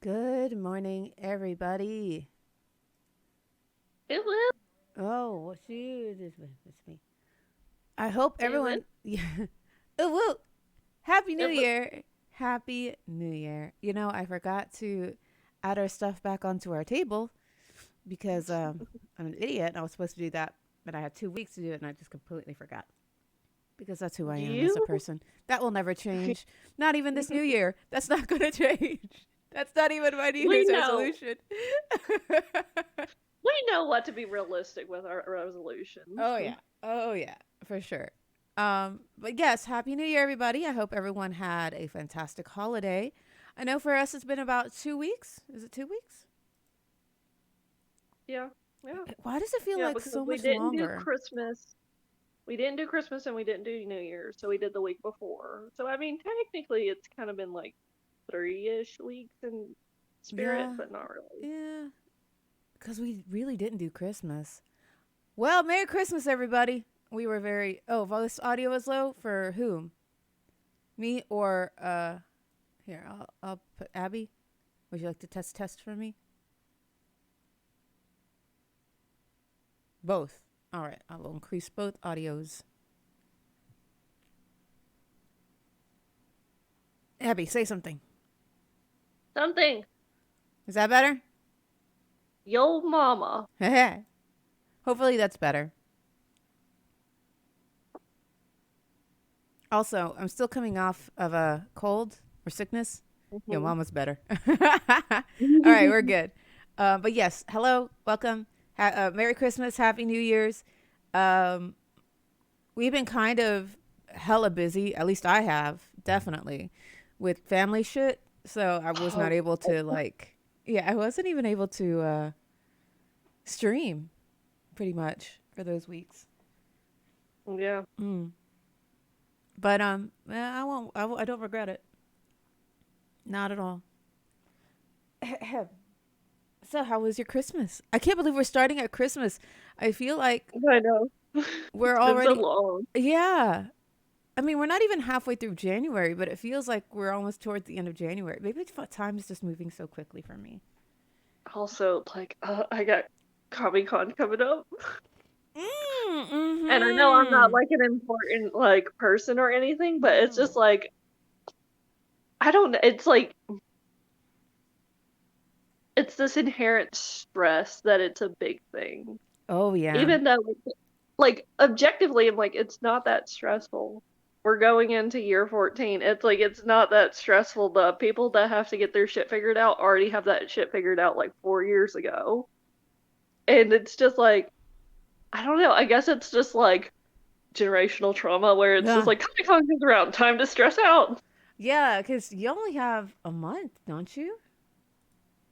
Good morning, everybody. It will. Oh, shoot, it's me. I hope It will. everyone. Yeah. Ooh, woo. Happy New It will. Year. Happy New Year. I forgot to add our stuff back onto our table because I'm an idiot and I was supposed to do that, but I had 2 weeks to do it and I just completely forgot because that's who I am as a You. person. That will never change. Not even this New Year. That's not going to change. That's not even my New we Year's know. resolution. We know what to be realistic with our resolutions. Oh yeah. Oh yeah, for sure. But yes, happy New Year, everybody. I hope everyone had a fantastic holiday. I know for us it's been about 2 weeks. Is it 2 weeks? Yeah. Yeah. Why does it feel Yeah. like Because so we much didn't do longer? Christmas. We didn't do Christmas and we didn't do New Year's, so we did the week before. So I mean, technically, it's kind of been like 3-ish weeks in spirit, Yeah, but not really. yeah. Because we really didn't do Christmas. Well, Merry Christmas, everybody. We were very. Oh, voice audio was low for whom? Me or Here, I'll put Abby. Would you like to test for me? Both. All right, I will increase both audios. Abby, say something. Something. Is that better? Yo, mama. Hopefully that's better. Also, I'm still coming off of a cold or sickness. Yo, Mhm. mama's better. All right, we're good. But yes, hello, welcome. Merry Christmas, Happy New Year's. Um, we've been kind of hella busy. At least I have, definitely, with family shit. So I was not Oh. able to yeah, I wasn't even able to stream pretty much for those weeks. Yeah. Mm. But I won't. I don't regret it. Not at all. So, how was your Christmas? I can't believe we're starting at Christmas. I feel like I know. we're It's been so already. long. Yeah. I mean, we're not even halfway through January, but it feels like we're almost towards the end of January. Maybe it's time is just moving so quickly for me. Also, like, I got Comic Con coming up, and I know I'm not Mm-hmm. like an important like person or anything, but it's Mm-hmm. just like I don't know. It's like it's this inherent stress that it's a big thing, Oh yeah. even though like objectively, I'm like it's not that stressful. We're going into year 14. It's like it's not that stressful. The people that have to get their shit figured out already have that shit figured out like 4 years ago, and it's just like I don't know. I guess it's just like generational trauma where it's just Yeah. like Comic Con comes around, time to stress out. Yeah, because you only have a month, don't you?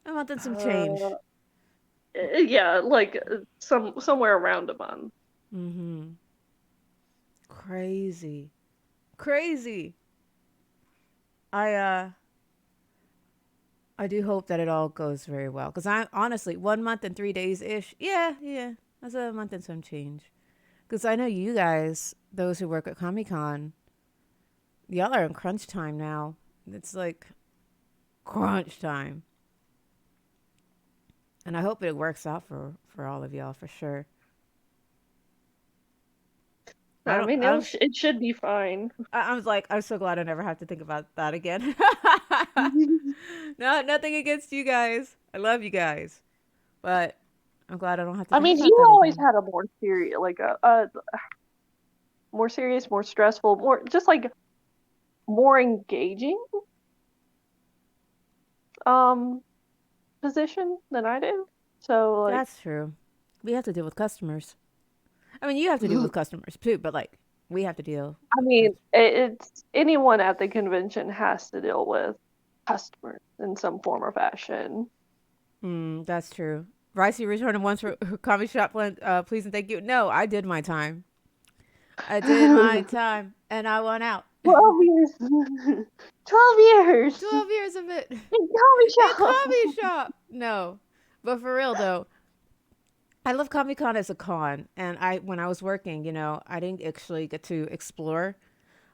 A month and some change. Uh, yeah, like somewhere around a month. Mm-hmm. Crazy. Crazy. I I do hope that it all goes very well. Because I honestly, 1 month and 3 days ish. Yeah, yeah. That's a month and some change. Because I know you guys, those who work at Comic Con, y'all are in crunch time now. It's like crunch time. And I hope it works out for all of y'all for sure. I I don't, mean, I don't, it should be fine. I was like, I'm so glad I never have to think about that again. No, nothing against you guys. I love you guys. But I'm glad I don't have to I think mean, about you that always again. had a more serious, like a more serious, more stressful, more just like more engaging um position than I do. So like, That's true. We have to deal with customers. I mean, you have to deal with customers too, but like, we have to deal I with mean, customers. it's anyone at the convention has to deal with customers in some form or fashion. That's true. Ricey returned once for coffee shop. Please and thank you. No, I did my time. I did my 12 time, and I won out. years. 12 years 12 years of it in coffee in shop. coffee shop. No, but for real though, I love Comic Con as a con, and I when I was working, I didn't actually get to explore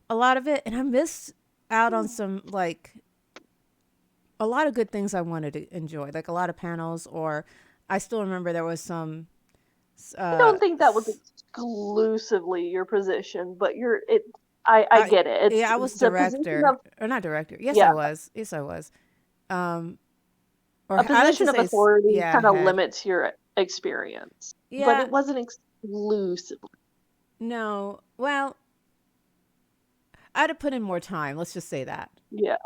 a lot of it, and I missed out on some like a lot of good things I wanted to enjoy, like a lot of panels, or I still remember there was some. I don't think that was exclusively your position, but I I get it. Yeah, I was It's a position director of, or not director. Yes, I yeah, was. Yes, I was. Um, or a I like to position of say, authority yeah, kind of head. limits your experience, but Yeah, it wasn't exclusively. no. Well, I'd have put in more time. Let's just say that. Yeah.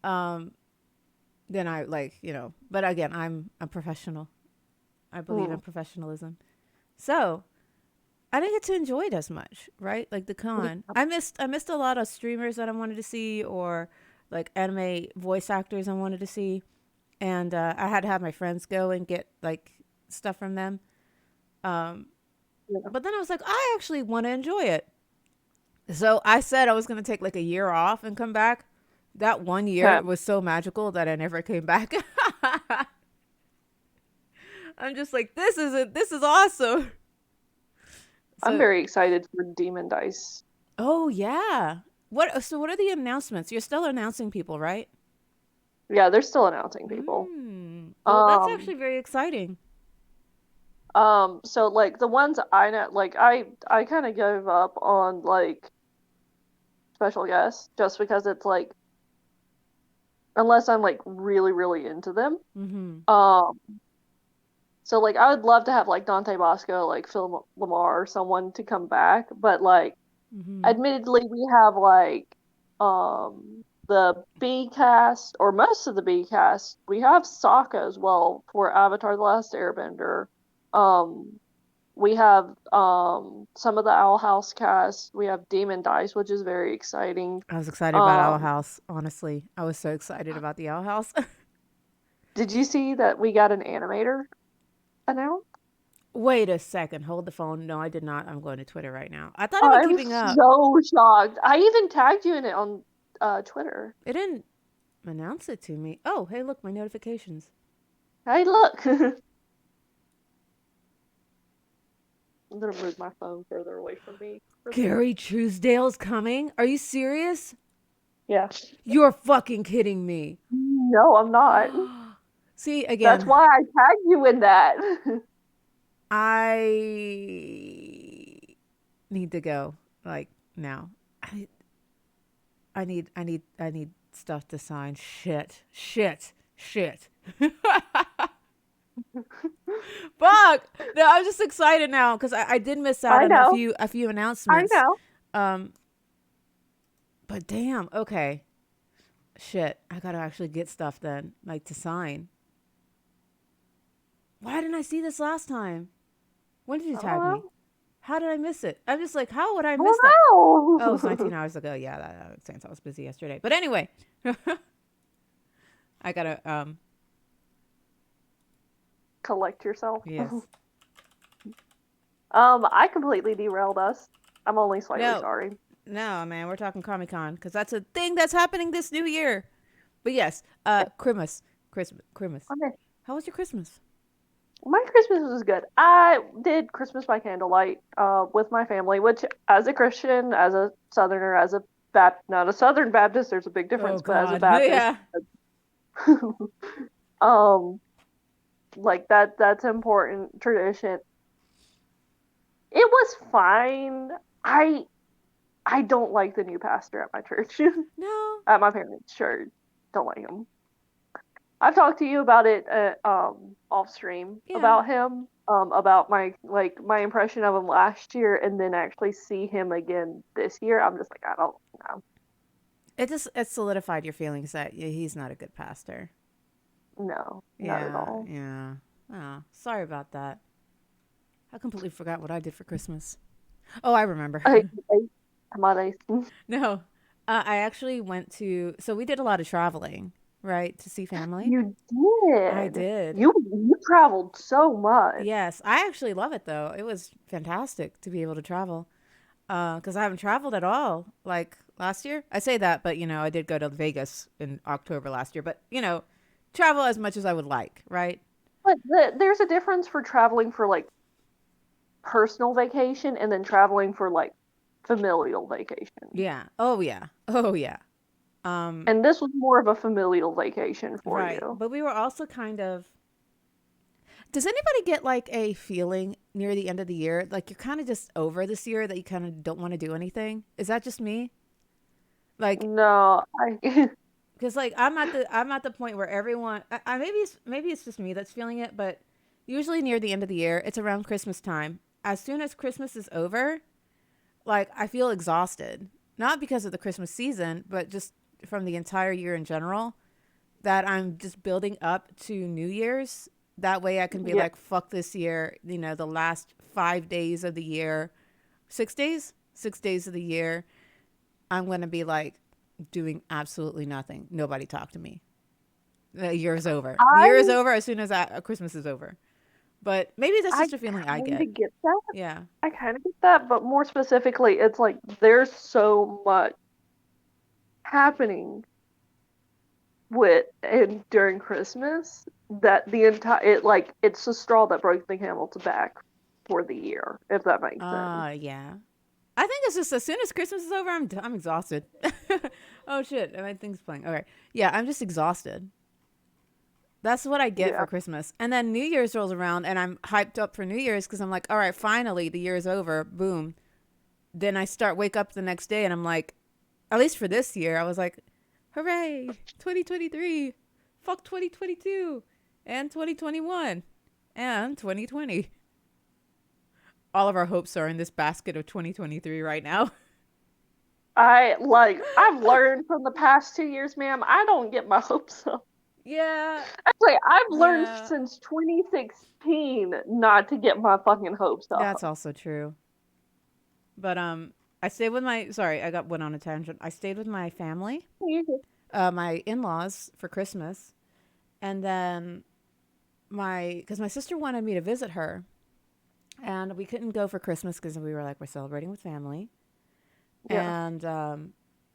Um, then I like But again, I'm a professional. I believe in Mm. professionalism. So I didn't get to enjoy it as much, right? Like the con. Yeah. I missed a lot of streamers that I wanted to see, or like anime voice actors I wanted to see, and I had to have my friends go and get like stuff from them. Um, Yeah. but then I was like, I actually want to enjoy it. So I said I was going to take like a year off and come back. That one year Okay. was so magical that I never came back. I'm just like, this is it. This is awesome. I'm So, very excited for Demon Dice. oh yeah. What? So what are the announcements? You're still announcing people, right? Yeah, they're still announcing people. Well, that's Um, actually very exciting. so like the ones I know, like I kind of gave up on like special guests just because it's like unless I'm like really really into them. Mm-hmm. Um, so like I would love to have like Dante Bosco, like Phil Lamar or someone to come back, but like Mm-hmm. admittedly we have like the B cast or most of the B cast. We have Sokka as well for Avatar: The Last Airbender. Um, we have some of the Owl House cast. We have Demon Dice, which is very exciting. I was excited about Owl Um, House. Honestly, I was so excited about the Owl House. did you see that we got an animator announced? Wait a second. Hold the phone. No, I did not. I'm going to Twitter right now. I thought I'd been I'm keeping up. so shocked. I even tagged you in it on Twitter. It didn't announce it to me. Oh, hey, look, my notifications. Hey, look. I'm gonna move my phone further away from me for this. Gary Truesdale's coming? Are you serious? Yeah. You're fucking kidding me. No, I'm not. See, That's again, why I tagged you in that. I need to go like now. I I need stuff to sign. Shit. Shit. Shit. Fuck. No, I'm just excited now because I did miss out I on a know. few I announcements. know. Um, but damn. Okay. Shit. I gotta actually get stuff then, like to sign. Why didn't I see this last time? When did you I tag me? don't How did I miss it? I'm just like, how would I miss that? Oh, it was know. 19 hours ago. Yeah, that makes sense. I was busy yesterday. But anyway, I gotta, Collect yourself. yes. I completely derailed us. I'm only slightly No, sorry. no, man, we're talking Comic Con because that's a thing that's happening this new year. But yes, Yeah. Christmas. Okay. How was your Christmas? My Christmas was good. I did Christmas by candlelight with my family, which as a Christian, as a Southerner, as a not a Southern Baptist, there's a big Oh difference, but as a God, Baptist, yeah. um, like that's important tradition. It was fine. I I don't like the new pastor at my church, No, at my parents' church. Don't like him. I've talked to you about it off stream yeah. about him, about my impression of him last year and then actually see him again this year. I'm just like, I don't know. It solidified your feelings that he's not a good pastor. No, not at Yeah, all. yeah. Oh, sorry about that. I completely forgot what I did for Christmas. Oh, I remember. I come on, I No, I actually went to. So we did a lot of traveling, right, to see family. you I did. did. You traveled so much. Yes, I actually love it though. It was fantastic to be able to travel. Because I haven't traveled at all. Like last year, I say that, but I did go to Vegas in October last year. But travel as much as I would like, right? But there's a difference for traveling for like personal vacation and then traveling for like familial vacation. Yeah. Oh yeah. Oh yeah. And this was more of a familial vacation for Right. you. But we were also kind of. Does anybody get like a feeling near the end of the year, like you're kind of just over this year, that you kind of don't want to do anything? Is that just me? Like, No, I because like I'm at the point where everyone, maybe it's just me that's feeling it, but usually near the end of the year, it's around Christmas time. As soon as Christmas is over, like I feel exhausted, not because of the Christmas season, but just from the entire year in general. That I'm just building up to New Year's. That way I can be yeah, like, fuck this year, the last 5 days of the year, 6 days, 6 days of the year, I'm going to be like doing absolutely nothing. Nobody talk to me. The year is over. The year is I over as soon as Christmas is over. But maybe that's I just a feeling I kind get. of get that. Yeah. I kind of get that, but more specifically, it's like there's so much happening with and during Christmas that the entire it like it's the straw that broke the camel's back for the year, if that makes sense. Yeah. I think it's just as soon as Christmas is over, I'm exhausted. Oh shit, my thing's playing. Okay. Yeah, I'm just exhausted. That's what I get Yeah. for Christmas. And then New Year's rolls around and I'm hyped up for New Year's because I'm like, all right, finally the year's over. Boom. Then I wake up the next day and I'm like, at least for this year, I was like, hooray, 2023. Fuck 2022 and 2021 and 2020. All of our hopes are in this basket of 2023 right now. I've learned from the past 2 years, ma'am, I don't get my hopes up. Yeah. Actually, I've learned Yeah. since 2016 not to get my fucking hopes That's up. also true. But I stayed with my sorry, I got went on a tangent. I stayed with my family, my in-laws for Christmas, and then because my sister wanted me to visit her, and we couldn't go for Christmas because we were like we're celebrating with family, Yeah. and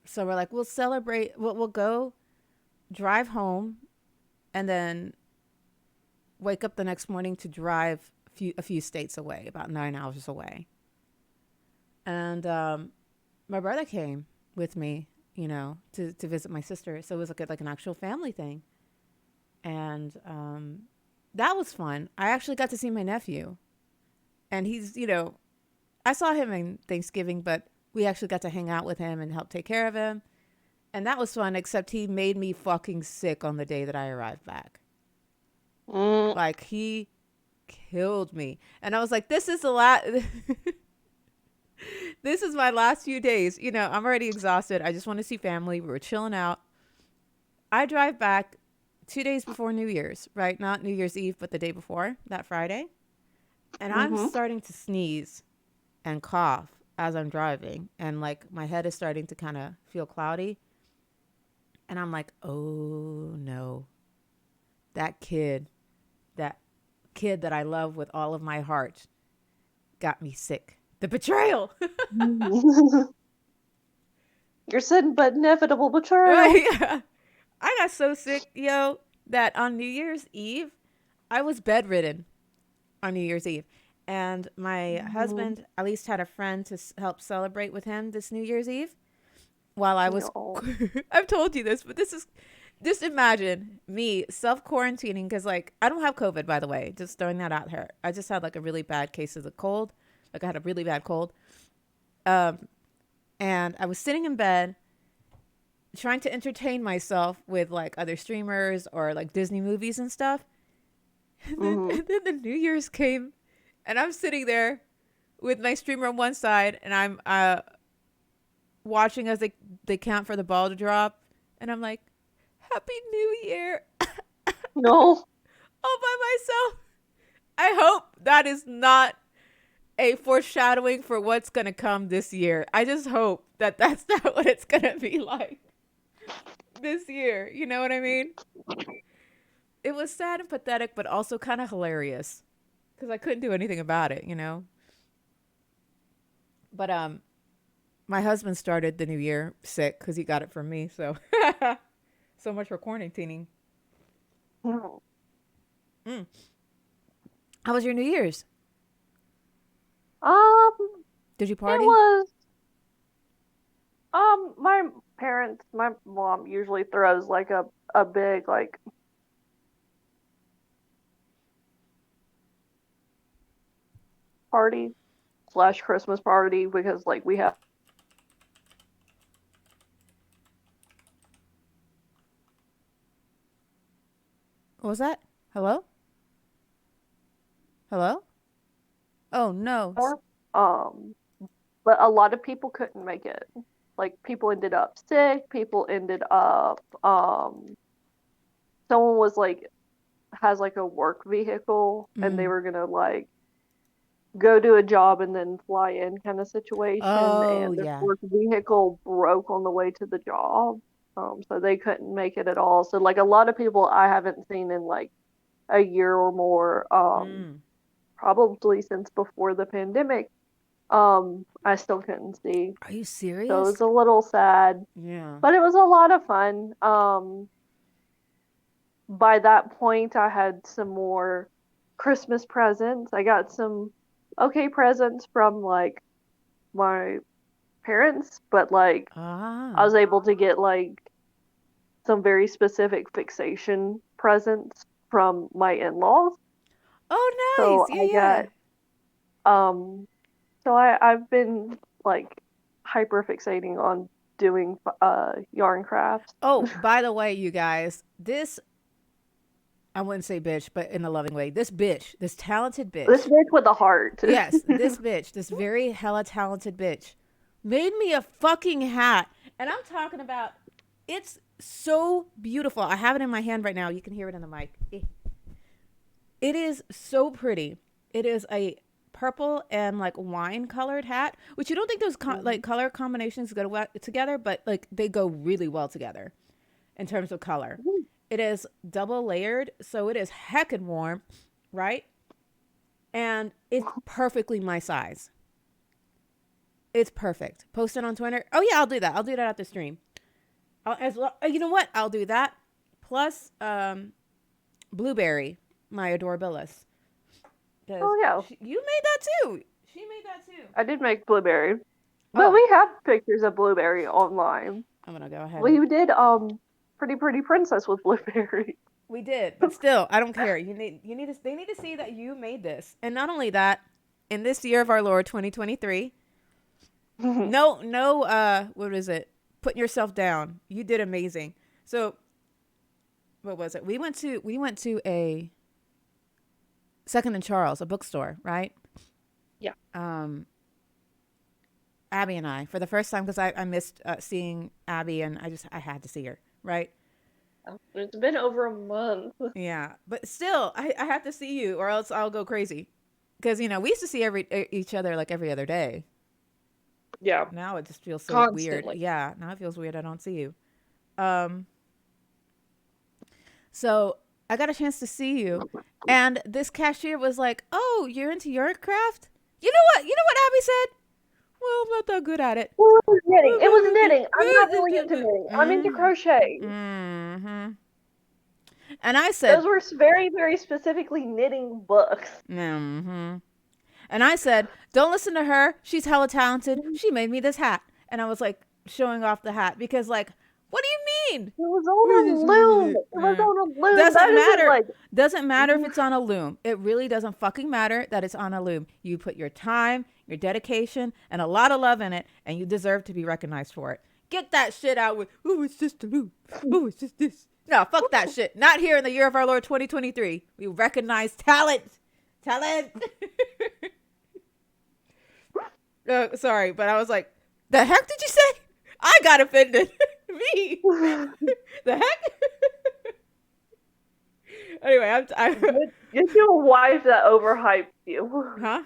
so we're like we'll celebrate. We'll go drive home, and then wake up the next morning to drive a few states away, about 9 hours away, and my brother came with me, to visit my sister. So it was like an actual family thing. And that was fun. I actually got to see my nephew. And I saw him in Thanksgiving, but we actually got to hang out with him and help take care of him. And that was fun, except he made me fucking sick on the day that I arrived back. Mm, Like, he killed me. And I was like, this is the last. This is my last few days. I'm already exhausted. I just want to see family. We were chilling out. I drive back 2 days before New Year's, right? Not New Year's Eve, but the day before, that Friday. And I'm hmm starting to sneeze and cough as I'm driving. And like my head is starting to kind of feel cloudy. And I'm like, oh no, that kid, that that I love with all of my heart got me sick. The betrayal. You're sudden but inevitable betrayal. Right? I got so sick, yo, that on New Year's Eve, I was bedridden on New Year's Eve. And my Mm, husband at least had a friend to help celebrate with him this New Year's Eve while I was. no. I've told you this, but this is. Just imagine me self quarantining because, like, I don't have COVID, by the way. Just throwing that out here. I just had, like, a really bad case of the cold. Like, I had a really bad cold. Um, and I was sitting in bed trying to entertain myself with, like, other streamers or, like, Disney movies and stuff. hmm And then the New Year's came, and I'm sitting there with my streamer on one side, and I'm watching as they count for the ball to drop, and I'm like, "Happy New Year!" No. all by myself. I hope that is not a foreshadowing for what's gonna come this year. I just hope that that's not what it's gonna be like this year. You know what I mean? It was sad and pathetic, but also kind of hilarious because I couldn't do anything about it. But my husband started the new year sick because he got it from me. So so much for quarantining. Mm. Mm. How was your New Year's? Um, Did you it party? was My parents, my mom usually throws like a big like party slash Christmas party because like we have What was that? Hello? Hello? Oh no. more. Um, but a lot of people couldn't make it. Like people ended up sick, people ended up someone was like has like a work vehicle and they Mm. were gonna like go do a job and then fly in kind of situation Oh and their yeah. work vehicle broke on the way to the job. So they couldn't make it at all. So like a lot of people I haven't seen in like a year or more, Mm. probably since before the pandemic, I still couldn't see. Are you So it serious? was a little sad, Yeah. but it was a lot of fun. By that point, I had some more Christmas presents. I got some okay presents from like my parents, but like I Ah. was able to get like some very specific fixation presents from my in-laws. Oh So nice. Yeah, I yeah. got um I've been like hyper fixating on doing yarn crafts. Oh, by the way, you guys, this I wouldn't say bitch, but in a loving way. This bitch, this talented This bitch. bitch with a heart. Yes, this bitch, this very hella talented bitch made me a fucking hat. And I'm talking about it's so beautiful. I have it in my hand right now. You can hear it in the mic. It is so pretty. It is a purple and like wine colored hat, which you don't think those like Mhm. color combinations go together, but like they go really well together in terms of color. It is double layered, so it is heckin' warm, right? And it's perfectly my size. It's perfect. Post it on Twitter. Oh yeah, I'll do that. I'll do that at the stream. As well, you know what? I'll do that. Plus, Blueberry, my adorabilis, because Oh yeah, you made that too. She made that too. I did make blueberry, but Oh, we have pictures of blueberry online. I'm gonna go ahead and We did Pretty Princess with blueberry. we did, but still, I don't care. You need to they need to see that you made this, and not only that, in this year of our Lord 2023, no, what is it? Putting yourself down. You did amazing. So what was it? We went to a Second and Charles, a bookstore, right? Yeah. Um, Abby and I, for the first time, because I missed seeing Abby, and I had to see her, right? It's been over a month. Yeah, but still, I have to see you, or else I'll go crazy. Because we used to see each other like every other day. Yeah, Now it just feels so weird. constantly. Yeah, now it feels weird. I don't see you. Um, so I got a chance to see you, and this cashier was like, "Oh, you're into your craft? You know what? You know what Abby said? Well, I'm not that good at it." Well, it was knitting. It was knitting. I'm not really into knitting. I'm into Mm-hmm. crochet. Mm-hmm. And I Those said, were very, very specifically knitting books. mm-hmm. And I said, don't listen to her. She's hella talented. She made me this hat. And I was like showing off the hat because, like, what do you mean? It was on a loom. It was on a loom. That Doesn't isn't matter. like Doesn't matter if it's on a loom. It really doesn't fucking matter that it's on a loom. You put your time, your dedication, and a lot of love in it, and you deserve to be recognized for it. Get that shit out with, oh, it's just a loom. Oh, it's just this. No, fuck that shit. Not here in the year of our Lord 2023. We recognize talent. Talent. Sorry, but I was like, the heck did you say? I got offended. Me. The heck? Anyway, get you a wife that overhypes you. huh?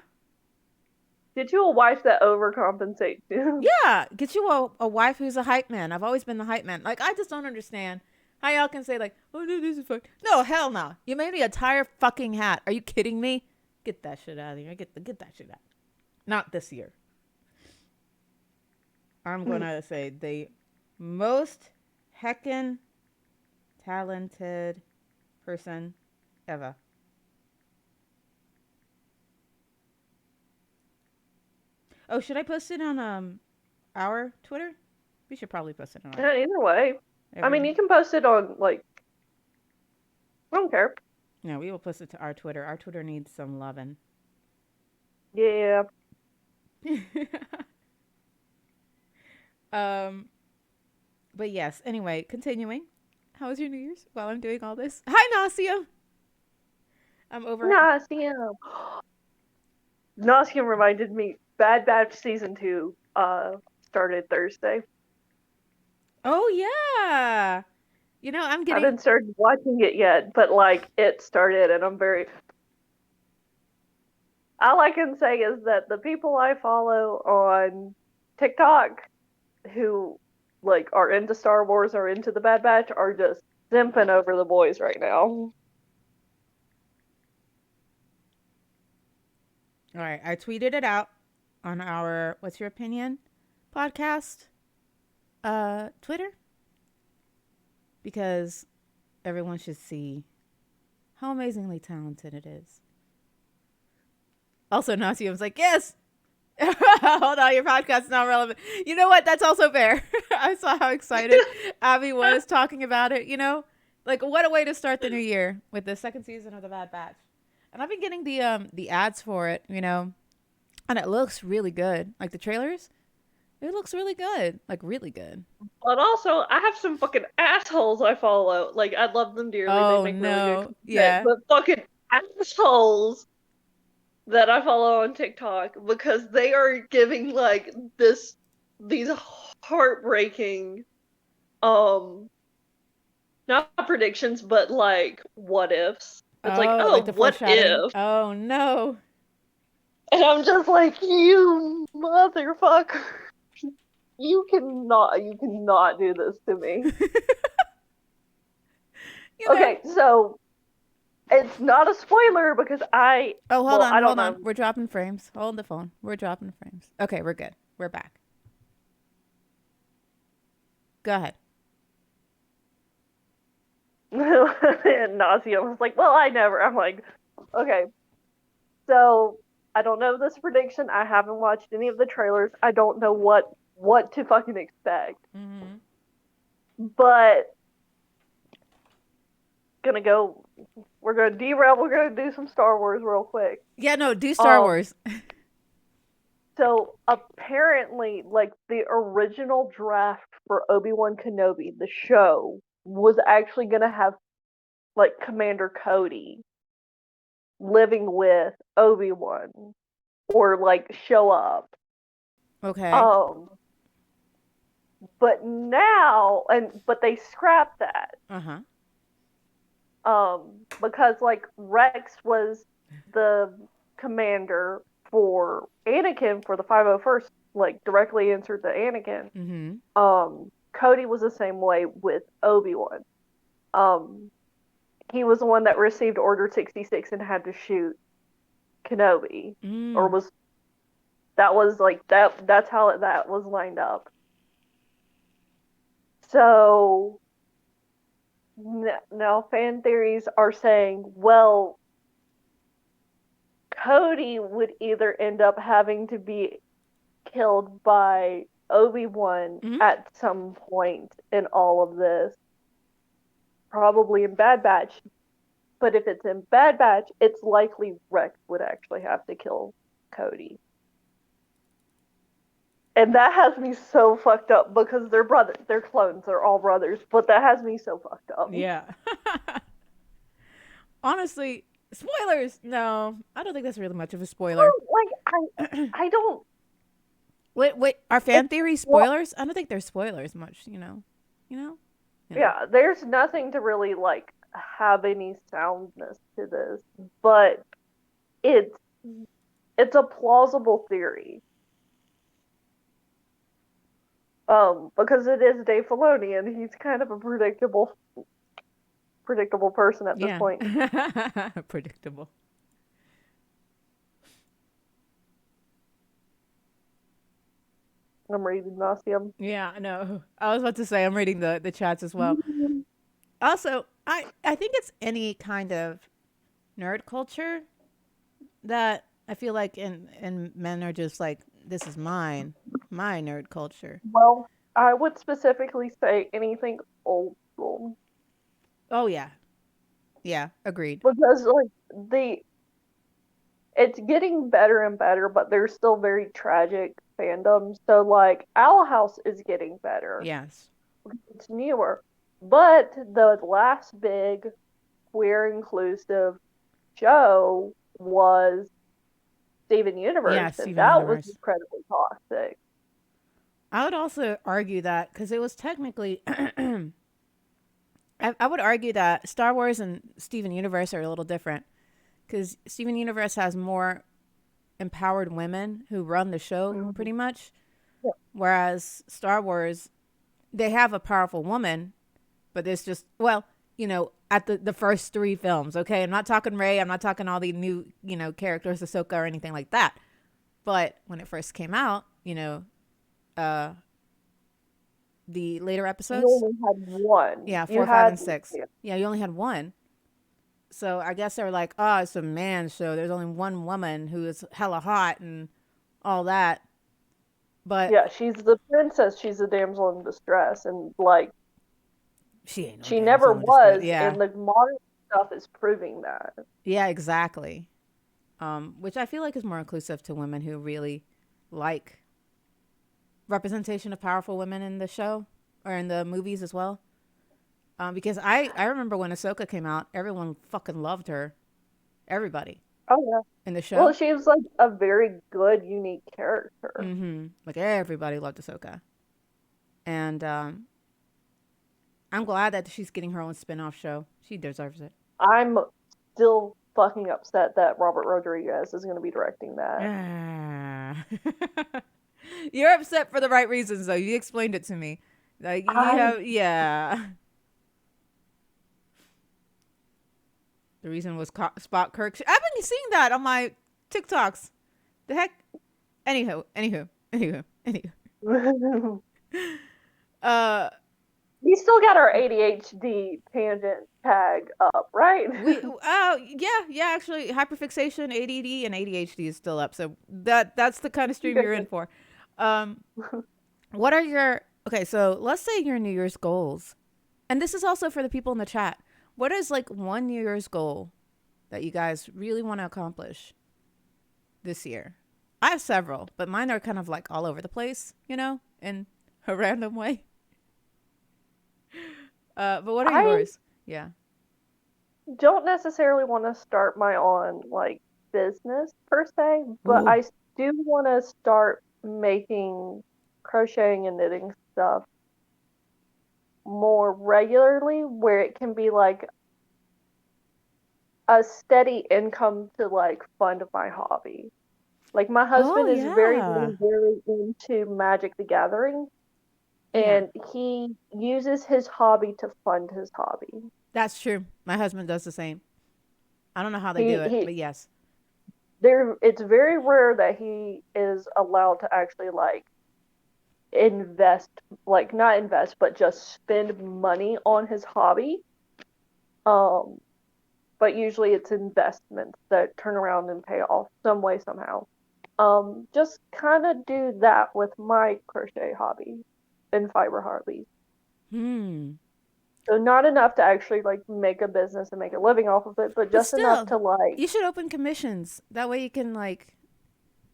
Get you a wife that overcompensates you. Yeah, get you a wife who's a hype man. I've always been the hype man. Like, I just don't understand how y'all can say, like, oh, no, this is fun. No, hell no. You made me a entire fucking hat. Are you kidding me? Get that shit out of here. Get that shit out. Not this year. I'm going to say the most heckin' talented person ever. Oh, should I post it on our Twitter? We should probably post it on our Yeah, either way. I mean, everyone. you can post it on, like, I don't care. No, we will post it to our Twitter. Our Twitter needs some loving. Yeah. um, but yes. Anyway, continuing. How was your New Year's? While I'm doing all this. Hi, Nasia. I'm over. Nauseam. Nauseam reminded me, Bad Batch Season 2 started Thursday. Oh yeah. You know, I'm I getting. haven't started watching it yet, but, like, it started, and I'm very. All I can say is that the people I follow on TikTok who, like, are into Star Wars or into the Bad Batch are just simping over the boys right now. All right, I tweeted it out on our "What's Your Opinion" podcast, Twitter, because everyone should see how amazingly talented it is. Also, Nasia was like, "Yes, hold on, your podcast's not relevant." You know what? That's also fair. I saw how excited Abby was talking about it. You know, like what a way to start the new year with the second season of the Bad Batch. And I've been getting the ads for it. You know, and it looks really good. Like the trailers, it looks really good. Like really good. But also, I have some fucking assholes I follow. Like, I love them dearly. They Oh make really good no, content. yeah. But fucking assholes that I follow on TikTok because they are giving, like, these heartbreaking, um, not predictions, but, like, what ifs. It's like, Oh, oh, like the what foreshadowing. if? Oh no. And I'm just like, you motherfucker. You cannot do this to me. You know. Okay, so it's not a spoiler because Oh, hold well, on, I don't hold on. know. We're dropping frames. Hold the phone. We're dropping frames. Okay, we're good. We're back. Go ahead. And Nausea was like, well, I never. I'm like, okay, so I don't know this prediction. I haven't watched any of the trailers. I don't know what to fucking expect. Mm-hmm. But gonna go. We're gonna derail. We're gonna do some Star Wars real quick. Yeah, no, do Star Um, Wars. So apparently, like, the original draft for Obi-Wan Kenobi, the show, was actually gonna have, like, Commander Cody living with Obi-Wan or, like, show up. Okay. Um but now, but they scrapped that. Uh huh. Because, like, Rex was the commander for Anakin for the 501st, like, directly answered to Anakin. Mm-hmm. Cody was the same way with Obi-Wan. Um, he was the one that received Order 66 and had to shoot Kenobi, or Mm. was that was like that's how that was lined up. So now fan theories are saying, well, Cody would either end up having to be killed by Obi-Wan Mm-hmm. at some point in all of this, probably in Bad Batch. But if it's in Bad Batch, it's likely Rex would actually have to kill Cody. And that has me so fucked up because they're brothers. They're clones. They're all brothers. But that has me so fucked up. Yeah. Honestly, spoilers. No, I don't think that's really much of a spoiler. Like, I don't. Wait. Are It's, fan theories well, spoilers? I don't think they're spoilers much. You know. You know. You know. yeah, there's nothing to really, like, have any soundness to this, but it's it's a plausible theory. Because it is Dave Filoni, and he's kind of a predictable person at this Yeah. point. Predictable. I'm reading Nauseum. Yeah. No. I was about to say I'm reading the chats as well. Also, I think it's any kind of nerd culture that I feel like in men are just like this is mine, my nerd culture. Well, I would specifically say anything old school Oh yeah, yeah, agreed. because like the it's getting better and better, but there's still very tragic fandoms. So like Owl House is getting better. Yes. It's newer. But the last big queer inclusive show was Steven Yeah, Universe, and Steven that was Universe. incredibly toxic. I would also argue that because it was technically, I would argue that Star Wars and Steven Universe are a little different because Steven Universe has more empowered women who run the show Mhm. pretty much, Yeah. whereas Star Wars they have a powerful woman, but there's just well, at the first three films. Okay, I'm not talking Ray. I'm not talking all the new characters, Ahsoka or anything like that. But when it first came out, uh, the later You episodes, only had one. yeah, You 4, 5, had and 6. Yeah, you only had one. So I guess they were like, oh, it's a man show. There's only one woman who is hella hot and all that. But yeah, she's the princess, she's the damsel in distress, and like she ain't no she never damsel in distress. was, Yeah. and the modern stuff is proving that. Yeah, exactly. Which I feel like is more inclusive to women who really like representation of powerful women in the show or in the movies as well. Because I remember when Ahsoka came out, everyone fucking loved her. Everybody Oh yeah. in the Well, show. she was like a very good, unique character. Mm-hmm. Like everybody loved Ahsoka. And I'm glad that she's getting her own spin-off show. She deserves it. I'm still fucking upset that Robert Rodriguez is going to be directing that. Ah. You're upset for the right reasons, though. You explained it to me. Like you I have, yeah. The reason was Spot Kirk. I've been seeing that on my TikToks. The heck. Anywho. Uh, we still got our ADHD tangent tag up, right? yeah. Actually, hyperfixation, ADD, and ADHD is still up. So that's the kind of stream you're in for. Um, what are your okay? So let's say your New Year's goals, and this is also for the people in the chat. What is like one New Year's goal that you guys really want to accomplish this year? I have several, but mine are kind of like all over the place, in a random way. But what are I yours? Yeah. don't necessarily want to start my own like business per se, but Ooh. I do want to start making crocheting and knitting stuff more regularly where it can be like a steady income to like fund my hobby. Like my Oh husband is very, yeah. very, very into Magic the Gathering, Yeah. and he uses his hobby to fund his hobby. That's true. My husband does the same. I don't know how they He do it, he but yes. there it's very rare that he is allowed to actually like invest, like not invest, but just spend money on his hobby. Um, but usually it's investments that turn around and pay off some way somehow. Just kind of do that with my crochet hobby and fiber hobby. Hmm. So not enough to actually like make a business and make a living off of it, but But just enough still, to like, you should open commissions. That way you can like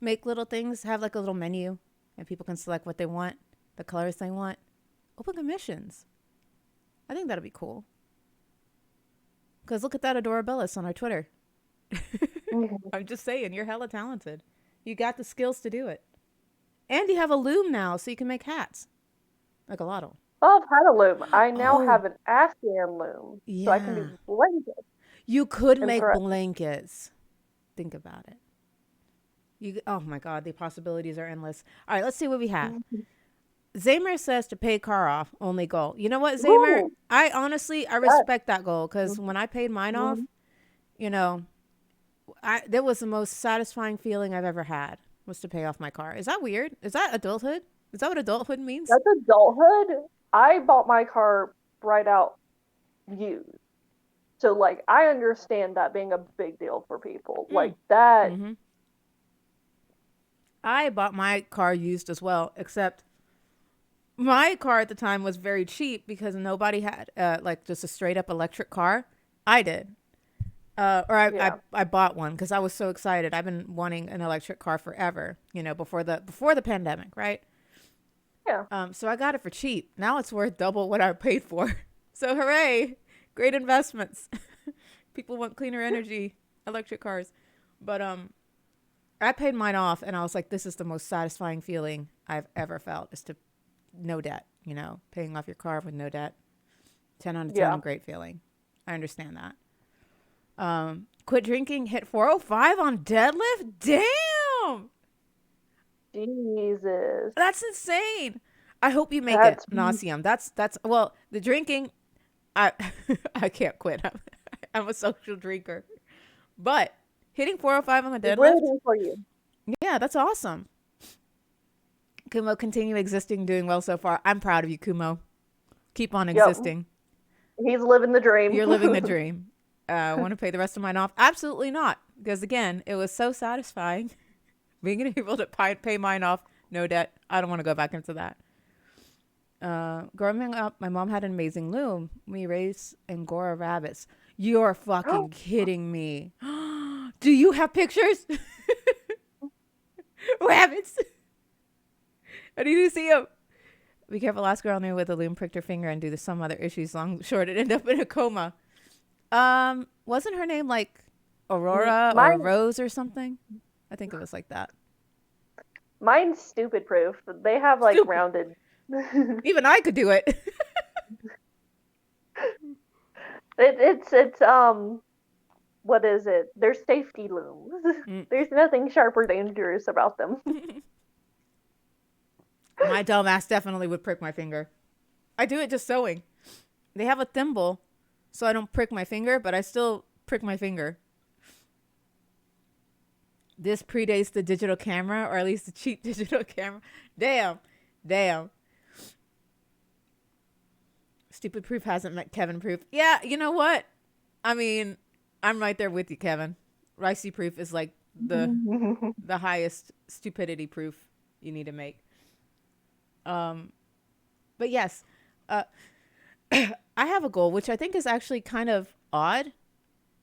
make little things, have like a little menu, and people can select what they want, the colors they want. Open commissions. I think that'll be cool. Cause look at that Adorabilis on our Twitter. I'm just saying, you're hella talented. You got the skills to do it, and you have a loom now, so you can make hats like a lotto. oh, I've had a loom. I now Oh have an Afghan loom, so I can yeah, do blankets you could and make thread. blankets. Think about it. Oh my god, the possibilities are endless. All right, let's see what we have. Zamer says to pay car off, only goal. You know what, Zamer? Ooh, I yes. respect that goal because when I paid mine off, Mhm. you know, that was the most satisfying feeling I've ever had was to pay off my car. Is that weird? Is that adulthood? Is that what adulthood means? That's adulthood. I bought my car right out used. So like I understand that being a big deal for people. Mm. Like that Mm-hmm. I bought my car used as well, except My car at the time was very cheap because nobody had like just a straight up electric car. I did. Or Yeah. I bought one because I was so excited. I've been wanting an electric car forever, before the pandemic, right? Yeah. So I got it for cheap. Now it's worth double what I paid for. So hooray! Great investments. People want cleaner energy, electric cars. But I paid mine off, and I was like, this is the most satisfying feeling I've ever felt. Is to no debt. Paying off your car with no debt. 10 out of 10, a Yeah. great feeling. I understand that. Quit drinking, hit 405 on deadlift. Damn, Jesus. that's insane. I hope you make it, That's Nauseum. That's well, the drinking. I I can't quit. I'm a social drinker, but hitting 405 on the deadlift, rooting for you. yeah, that's awesome. Kumo, continue existing, doing well so far. I'm proud of you, Kumo. Keep on Yep. existing. He's living the dream. You're living the dream. Want to pay the rest of mine off? Absolutely not. Because again, it was so satisfying being able to pay mine off, no debt. I don't want to go back into that. Growing up, my mom had an amazing loom. We raised Angora rabbits. You're fucking kidding me. Do you have pictures? Rabbits. I need to see them. Be careful, last girl knew with a loom pricked her finger and due to some other issues, long short, it ended up in a coma. Wasn't her name like Aurora or Mine, Rose or something? I think it was like that. mine's stupid proof. They have like Stupid. rounded. Even I could do it. It's what is it? They're safety looms. Mm. There's nothing sharp or dangerous about them. My dumbass definitely would prick my finger. I do it just sewing. They have a thimble, so I don't prick my finger, but I still prick my finger. This predates the digital camera, or at least the cheap digital camera. Damn. Damn. Stupid Proof hasn't met Kevin Proof. Yeah, you know what? I mean, I'm right there with you, Kevin. Ricey Proof is like the highest stupidity proof you need to make. Um, but yes, uh, I have a goal, which I think is actually kind of odd,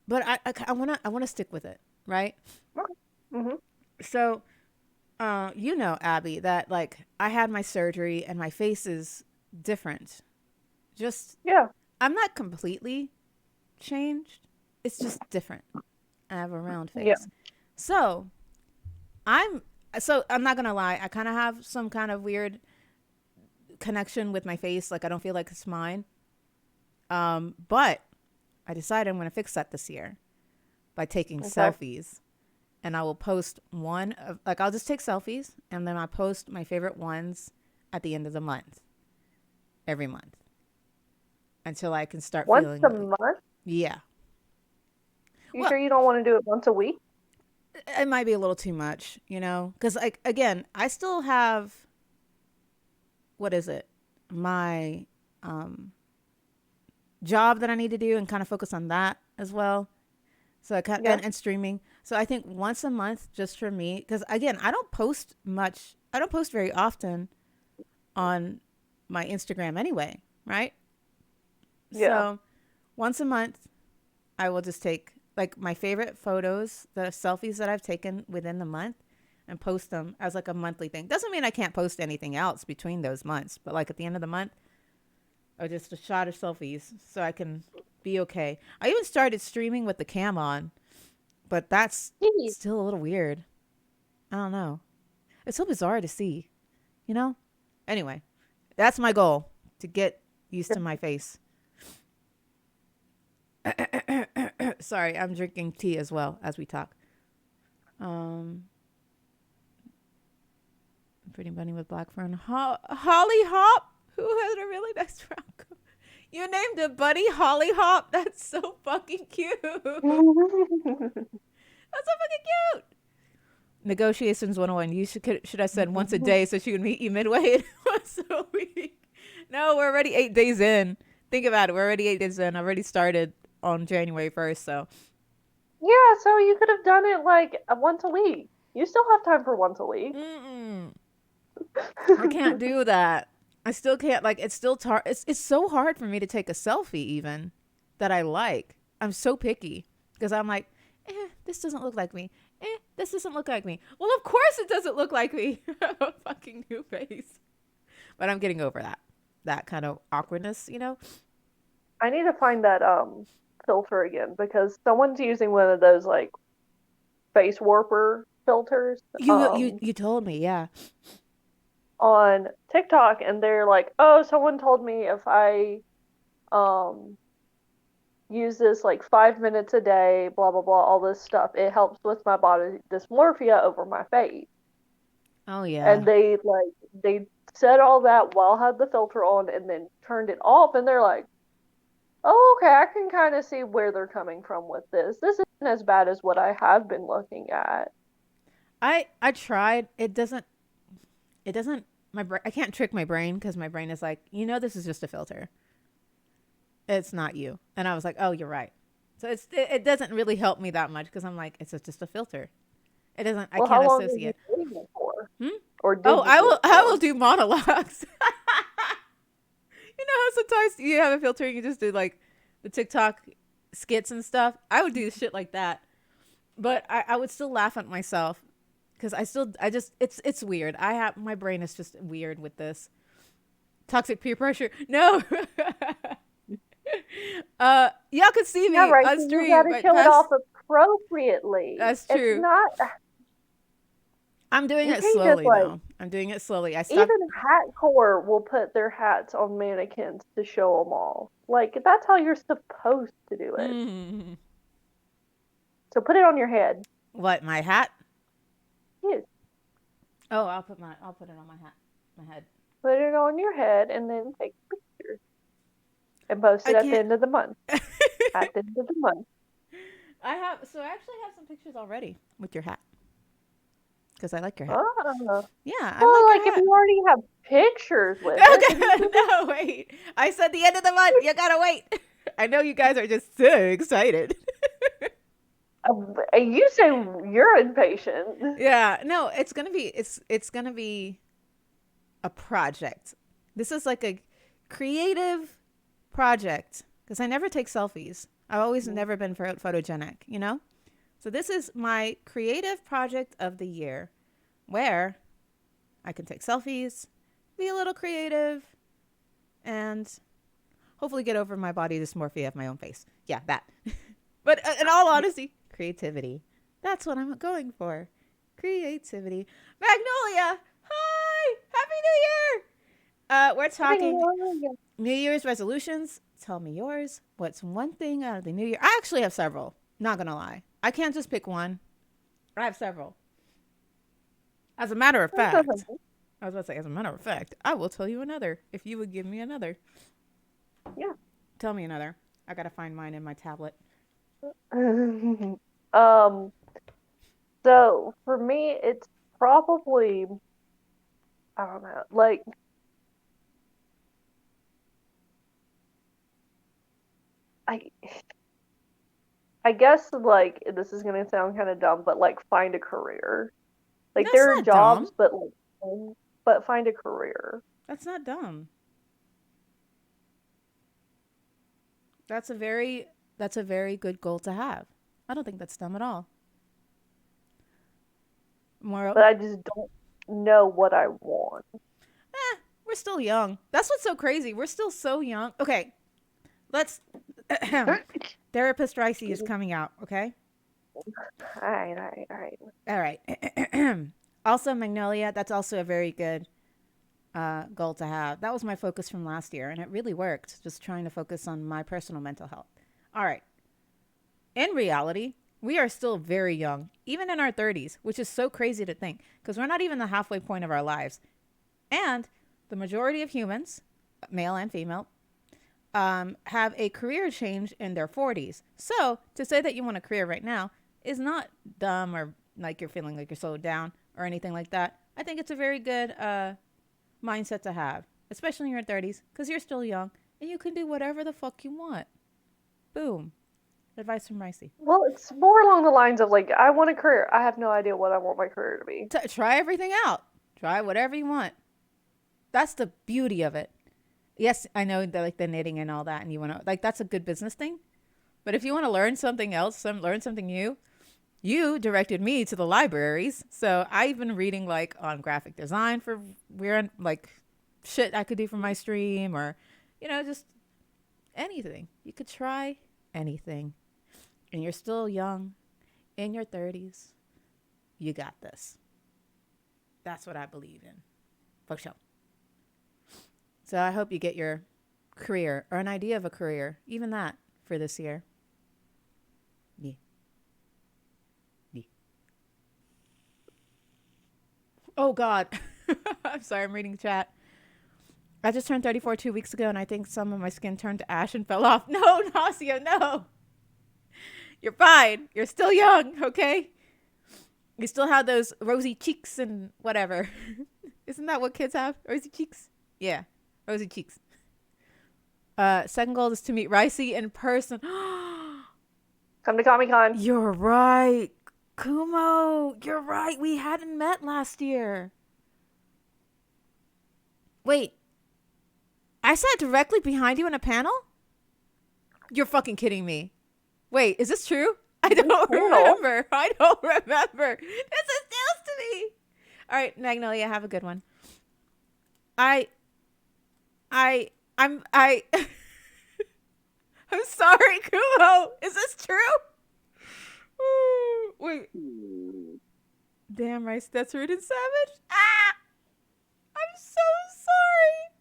but I wanna stick with it, right? Hmm. So, Abby, that like I had my surgery and my face is different. Just Yeah. I'm not completely changed. It's just different. I have a round Yeah. face. So I'm I'm not gonna lie. I kind of have some kind of weird connection with my face. Like I don't feel like it's mine. But I decided I'm gonna fix that this year by taking Okay. selfies, and I will post one of like I'll just take selfies and then I post my favorite ones at the end of the month, every month, until I can start Once feeling a really month? yeah. You Well, sure you don't want to do it once a week? it might be a little too much, because like again, I still have what is it, my um, job that I need to do and kind of focus on that as well. So I kind Yeah. and streaming. So I think once a month just for me, because again, I don't post much. I don't post very often on my Instagram anyway, right? Yeah. So once a month, I will just take like my favorite photos, the selfies that I've taken within the month, and post them as like a monthly thing. Doesn't mean I can't post anything else between those months, but like at the end of the month, or just a shot of selfies so I can be okay. I even started streaming with the cam on, but that's Jeez. still a little weird. I don't know. It's so bizarre to see, you know? Anyway, that's my goal to get used to my face. Sorry, I'm drinking tea as well as we talk. Um, Pretty bunny with black fern. Holly Hop, who has a really nice brown coat. You named a bunny Holly Hop. That's so fucking cute. That's so fucking cute. Negotiations 101. You should have said once a day so she would meet you midway and once a week. No, we're already 8 days in. Think about it. We're already 8 days in. I already started on January 1st, so Yeah, so you could have done it like once a week. You still have time for once a week. mm-mm. I can't do that. I still can't, like, it's still it's so hard for me to take a selfie even that I like. I'm so picky because I'm like, this doesn't look like me. This doesn't look like me. Well, of course it doesn't look like me. I have a fucking new face. But I'm getting over that kind of awkwardness, you know? I need to find that filter again because someone's using one of those like face warper filters You told me, yeah. on TikTok, and they're like, "Oh, someone told me if I um use this like 5 minutes a day, blah blah blah, all this stuff, it helps with my body dysmorphia over my face." Oh yeah. And they said all that while I had the filter on, and then turned it off, and they're like, "Oh, okay, I can kind of see where they're coming from with this. This isn't as bad as what I have been looking at." I tried. It doesn't I can't trick my brain because my brain is like, this is just a filter. It's not you. And I was like, oh, you're right. So it doesn't really help me that much because I'm like, it's just a filter. It doesn't. I Well, can't how long were you associate. doing it for? Hmm? Or Oh, did you do it I will for? do monologues. How sometimes you have a filter and you just do like the TikTok skits and stuff. I would do shit like that, but I would still laugh at myself because I just it's weird. I have my brain is just weird with this toxic peer pressure. No. Y'all could see Yeah, me right. on So you stream gotta right show it past. off appropriately. That's It's true. not, I'm doing you it can't just slowly like, though. I'm doing it slowly. I stopped. even Hatcore will put their hats on mannequins to show them all. Like, that's how you're supposed to do it. Mm, So put it on your head. what, my hat? Yes. Oh, I'll put it on my head. Put it on your head and then take pictures and post I it at the can't. end of the month. At the end of the month. I actually have some pictures already with your hat because I like your hat. Ah. Yeah, I Well, like like, your if hat. you already have pictures with it, then you Okay, can no, wait. I said the end of the month. You gotta wait. I know you guys are just so excited. you say you're impatient. Yeah, no, it's gonna be a project. This is like a creative project because I never take selfies. I've always never been photogenic, So this is my creative project of the year where I can take selfies, be a little creative, and hopefully get over my body dysmorphia of my own face. Yeah, that. But in all honesty, creativity. That's what I'm going for. Creativity. Magnolia, hi! Happy New Year! We're talking New Year's resolutions. Tell me yours. What's one thing out of the new year? I actually have several. Not gonna lie. I can't just pick one. I have several. As a matter of fact, I was about to say, as a matter of fact, I will tell you another if you would give me another. Yeah. Tell me another. I gotta find mine in my tablet. um, so for me, it's probably, I don't know, like, I I guess like this is gonna sound kind of dumb, but like find a career. Like That's there are not dumb. jobs, but like, but find a career. That's not dumb. That's a very that's a very good goal to have. I don't think that's dumb at all. More, But I just don't know what I want. we're still young. That's what's so crazy. We're still so young. Okay, let's. Therapist Ricey is coming out. Okay. Alright, alright, alright. All right. Also, Magnolia. That's also a very good goal to have. That was my focus from last year, and it really worked. Just trying to focus on my personal mental health. All right. In reality, we are still very young, even in our 30s, which is so crazy to think because we're not even the halfway point of our lives. And the majority of humans, male and female, have a career change in their 40s. So to say that you want a career right now is not dumb or like you're feeling like you're slowed down or anything like that. I think it's a very good mindset to have, especially in your 30s, because you're still young and you can do whatever the fuck you want. Boom. Advice from Ricey. Well, it's more along the lines of like I want a career. I have no idea what I want my career to be. Try everything out. Try whatever you want. That's the beauty of it. Yes, I know that like the knitting and all that, and you want to like that's a good business thing. But if you want to learn something else, learn something new, you directed me to the libraries. So I've been reading like on graphic design for weird like shit I could do for my stream or, just anything. You could try anything. And you're still young, in your 30s. You got this. That's what I believe in. For sure. So I hope you get your career or an idea of a career, even that for this year. Yeah. Yeah. Oh God. I'm sorry, I'm reading chat. I just turned 34 2 weeks ago and I think some of my skin turned to ash and fell off. No, Nausea, no. You're fine. You're still young, okay? You still have those rosy cheeks and whatever. Isn't that what kids have? Rosy cheeks? Yeah, rosy cheeks. Second goal is to meet Ricey in person. Come to Comic Con. You're right. Kumo, you're right. We hadn't met last year. Wait, I sat directly behind you in a panel? You're fucking kidding me. Wait, is this true? I don't remember. I don't remember. This is news to me. All right, Magnolia, have a good one. I I'm I'm sorry, Kumo. Is this true? Ooh, wait. Damn, Rice, that's rude and savage. Ah! I'm so sorry.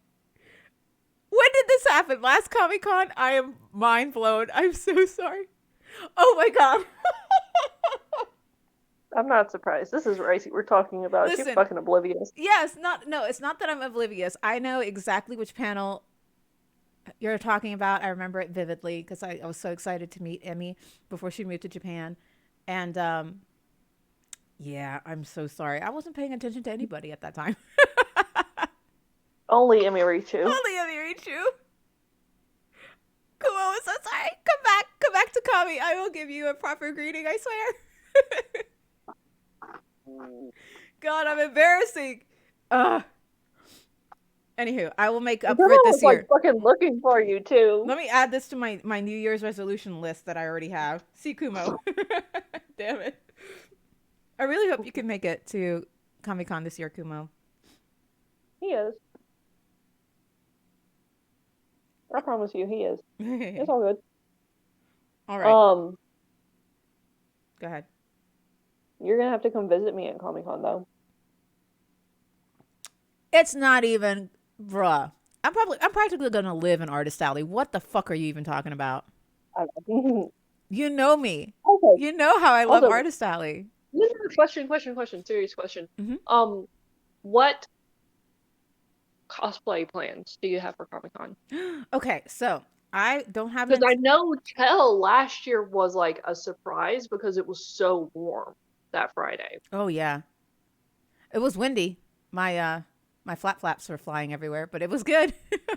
When did this happen? Last Comic Con? I am mind blown. I'm so sorry. Oh my God. I'm not surprised. This is Ricey we're talking about. Listen, She's fucking oblivious. Yes, it's not that I'm oblivious. I know exactly which panel you're talking about. I remember it vividly because I was so excited to meet Emmy before she moved to Japan. And yeah, I'm so sorry. I wasn't paying attention to anybody at that time. Only Emmy Richu. Only Emmy Richu. Kumo, I'm so sorry. Come back to Kami. I will give you a proper greeting, I swear. God, I'm embarrassing. Anywho, I will make up for it this year. Like fucking looking for you too. Let me add this to my New Year's resolution list that I already have. See Kumo. Damn it. I really hope you can make it to Comic-Con this year, Kumo. He is. I promise you, he is. It's all good. All right. Go ahead. You're gonna have to come visit me at Comic-Con though. It's not even, bruh. I'm practically gonna live in Artist Alley. What the fuck are you even talking about? You know me. Okay. You know how I love Artist Alley. Question, serious question. Mm-hmm. What cosplay plans do you have for Comic-Con? Okay, so I don't have because I know Tell last year was like a surprise because it was so warm that Friday. Oh yeah, it was windy. My flap flaps were flying everywhere, but it was good.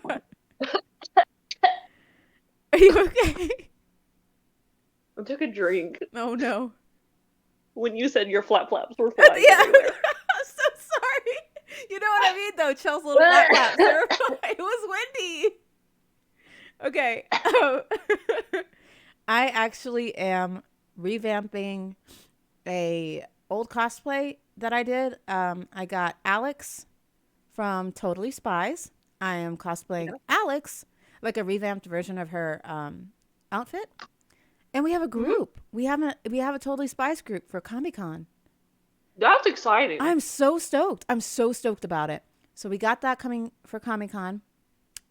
Are you okay? I took a drink. Oh no. When you said your flap flaps were flying everywhere. I'm so sorry. You know what I mean though, Chel's little flap flaps. It was windy. Okay. I actually am revamping a old cosplay that I did. I got Alex from Totally Spies. I am cosplaying Alex, like a revamped version of her outfit. And we have a group. Mm-hmm. We have a Totally Spies group for Comic-Con. That's exciting. I'm so stoked. I'm so stoked about it. So we got that coming for Comic-Con.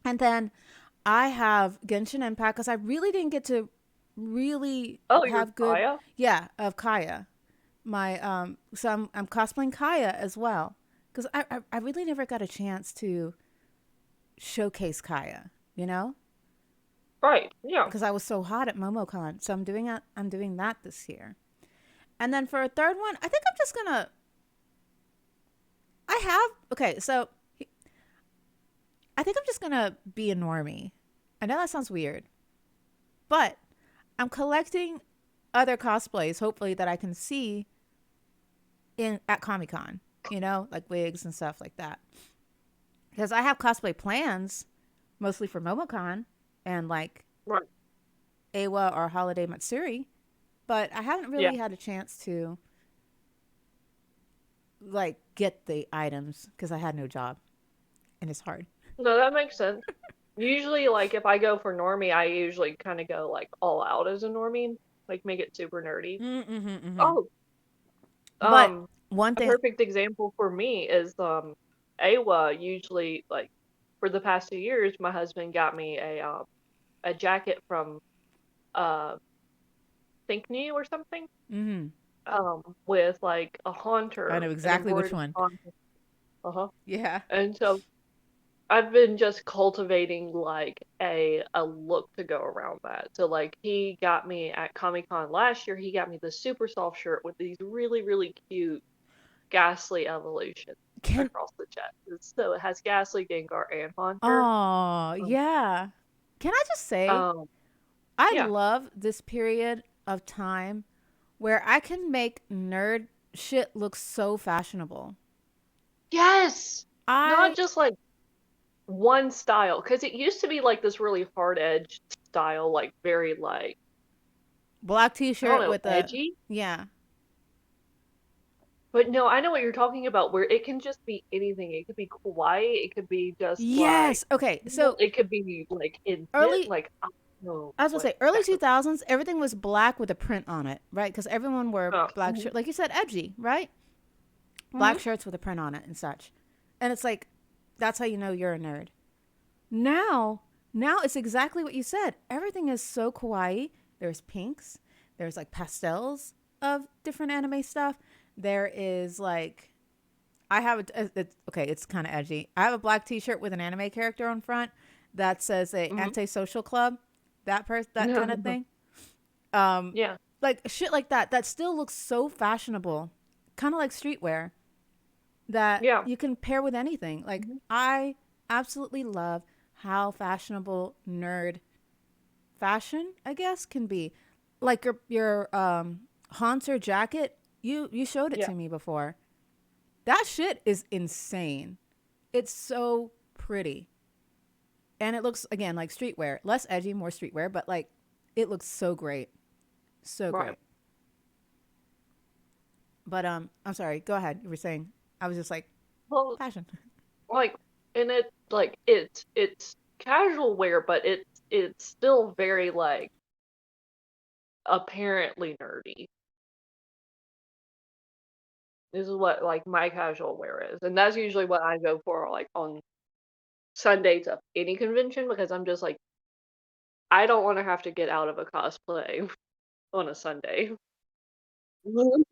And then I have Genshin Impact because I really didn't get to really have good. Kaya? Yeah, of Kaya. My so I'm cosplaying Kaya as well because I really never got a chance to showcase Kaya, you know? Right. Yeah. Because I was so hot at MomoCon, so I'm doing that this year. And then for a third one, I think I'm just gonna. So I think I'm just gonna be a normie. I know that sounds weird, but I'm collecting other cosplays, hopefully that I can see at Comic-Con. You know, like wigs and stuff like that. because I have cosplay plans mostly for MomoCon and like Right. Awa or Holiday Matsuri, but I haven't Yeah. really had a chance to like get the items because I had no job and it's hard. No, that makes sense. Usually, like if I go for normie, I usually kind of go like all out as a normie, like make it super nerdy. Mm-hmm, mm-hmm. Oh, But um, one a thing, perfect example for me is Awa usually like for the past 2 years, my husband got me a jacket from uh Think New or something, mm-hmm, with like a I haunter, know an exactly which embroidered one. haunter. Uh-huh. Yeah. And so I've been just cultivating like a look to go around that. So like he got me at Comic Con last year, he got me the super soft shirt with these really, really cute Ghastly evolutions Can across the chest. So it has Ghastly, Gengar, and Haunter. oh Um, yeah. Can I just say um I yeah. love this period of time where I can make nerd shit look so fashionable. Yes. Not I just like one style, because it used to be like this really hard edged style, like very like black I don't t-shirt know, with a edgy. yeah. But no, I know what you're talking about, where it can just be anything. It could be kawaii, it could be just like Yes. Okay. cool, So it could be like intense, early like I don't know, I was gonna like say early that could 2000s, everything was black with a print on it, right? Because everyone wore black mhm, shirt, like you said, edgy, right? Black mhm, shirts with a print on it and such. And it's like, that's how you know you're a nerd. Now, now it's exactly what you said. Everything is so kawaii. There's pinks. There's like pastels of different anime stuff. There is like I have it's okay. It's kind of edgy. I have a black T-shirt with an anime character on front that says a mhm. antisocial club. That kind of thing. Um, Yeah, like shit like that. That still looks so fashionable, kind of like streetwear that yeah, you can pair with anything. Like mhm, I absolutely love how fashionable nerd fashion, I guess, can be. Like your Haunter jacket, you showed it yeah, to me before. That shit is insane. It's so pretty. And it looks again like streetwear. Less edgy, more streetwear, but like it looks so great. So right. great. But I'm sorry, go ahead. You were saying I was just like Well, fashion. like, and it like it's casual wear, but it's still very like apparently nerdy. This is what like my casual wear is, and that's usually what I go for like on Sundays of any convention because I'm just like I don't want to have to get out of a cosplay on a Sunday. Mhm.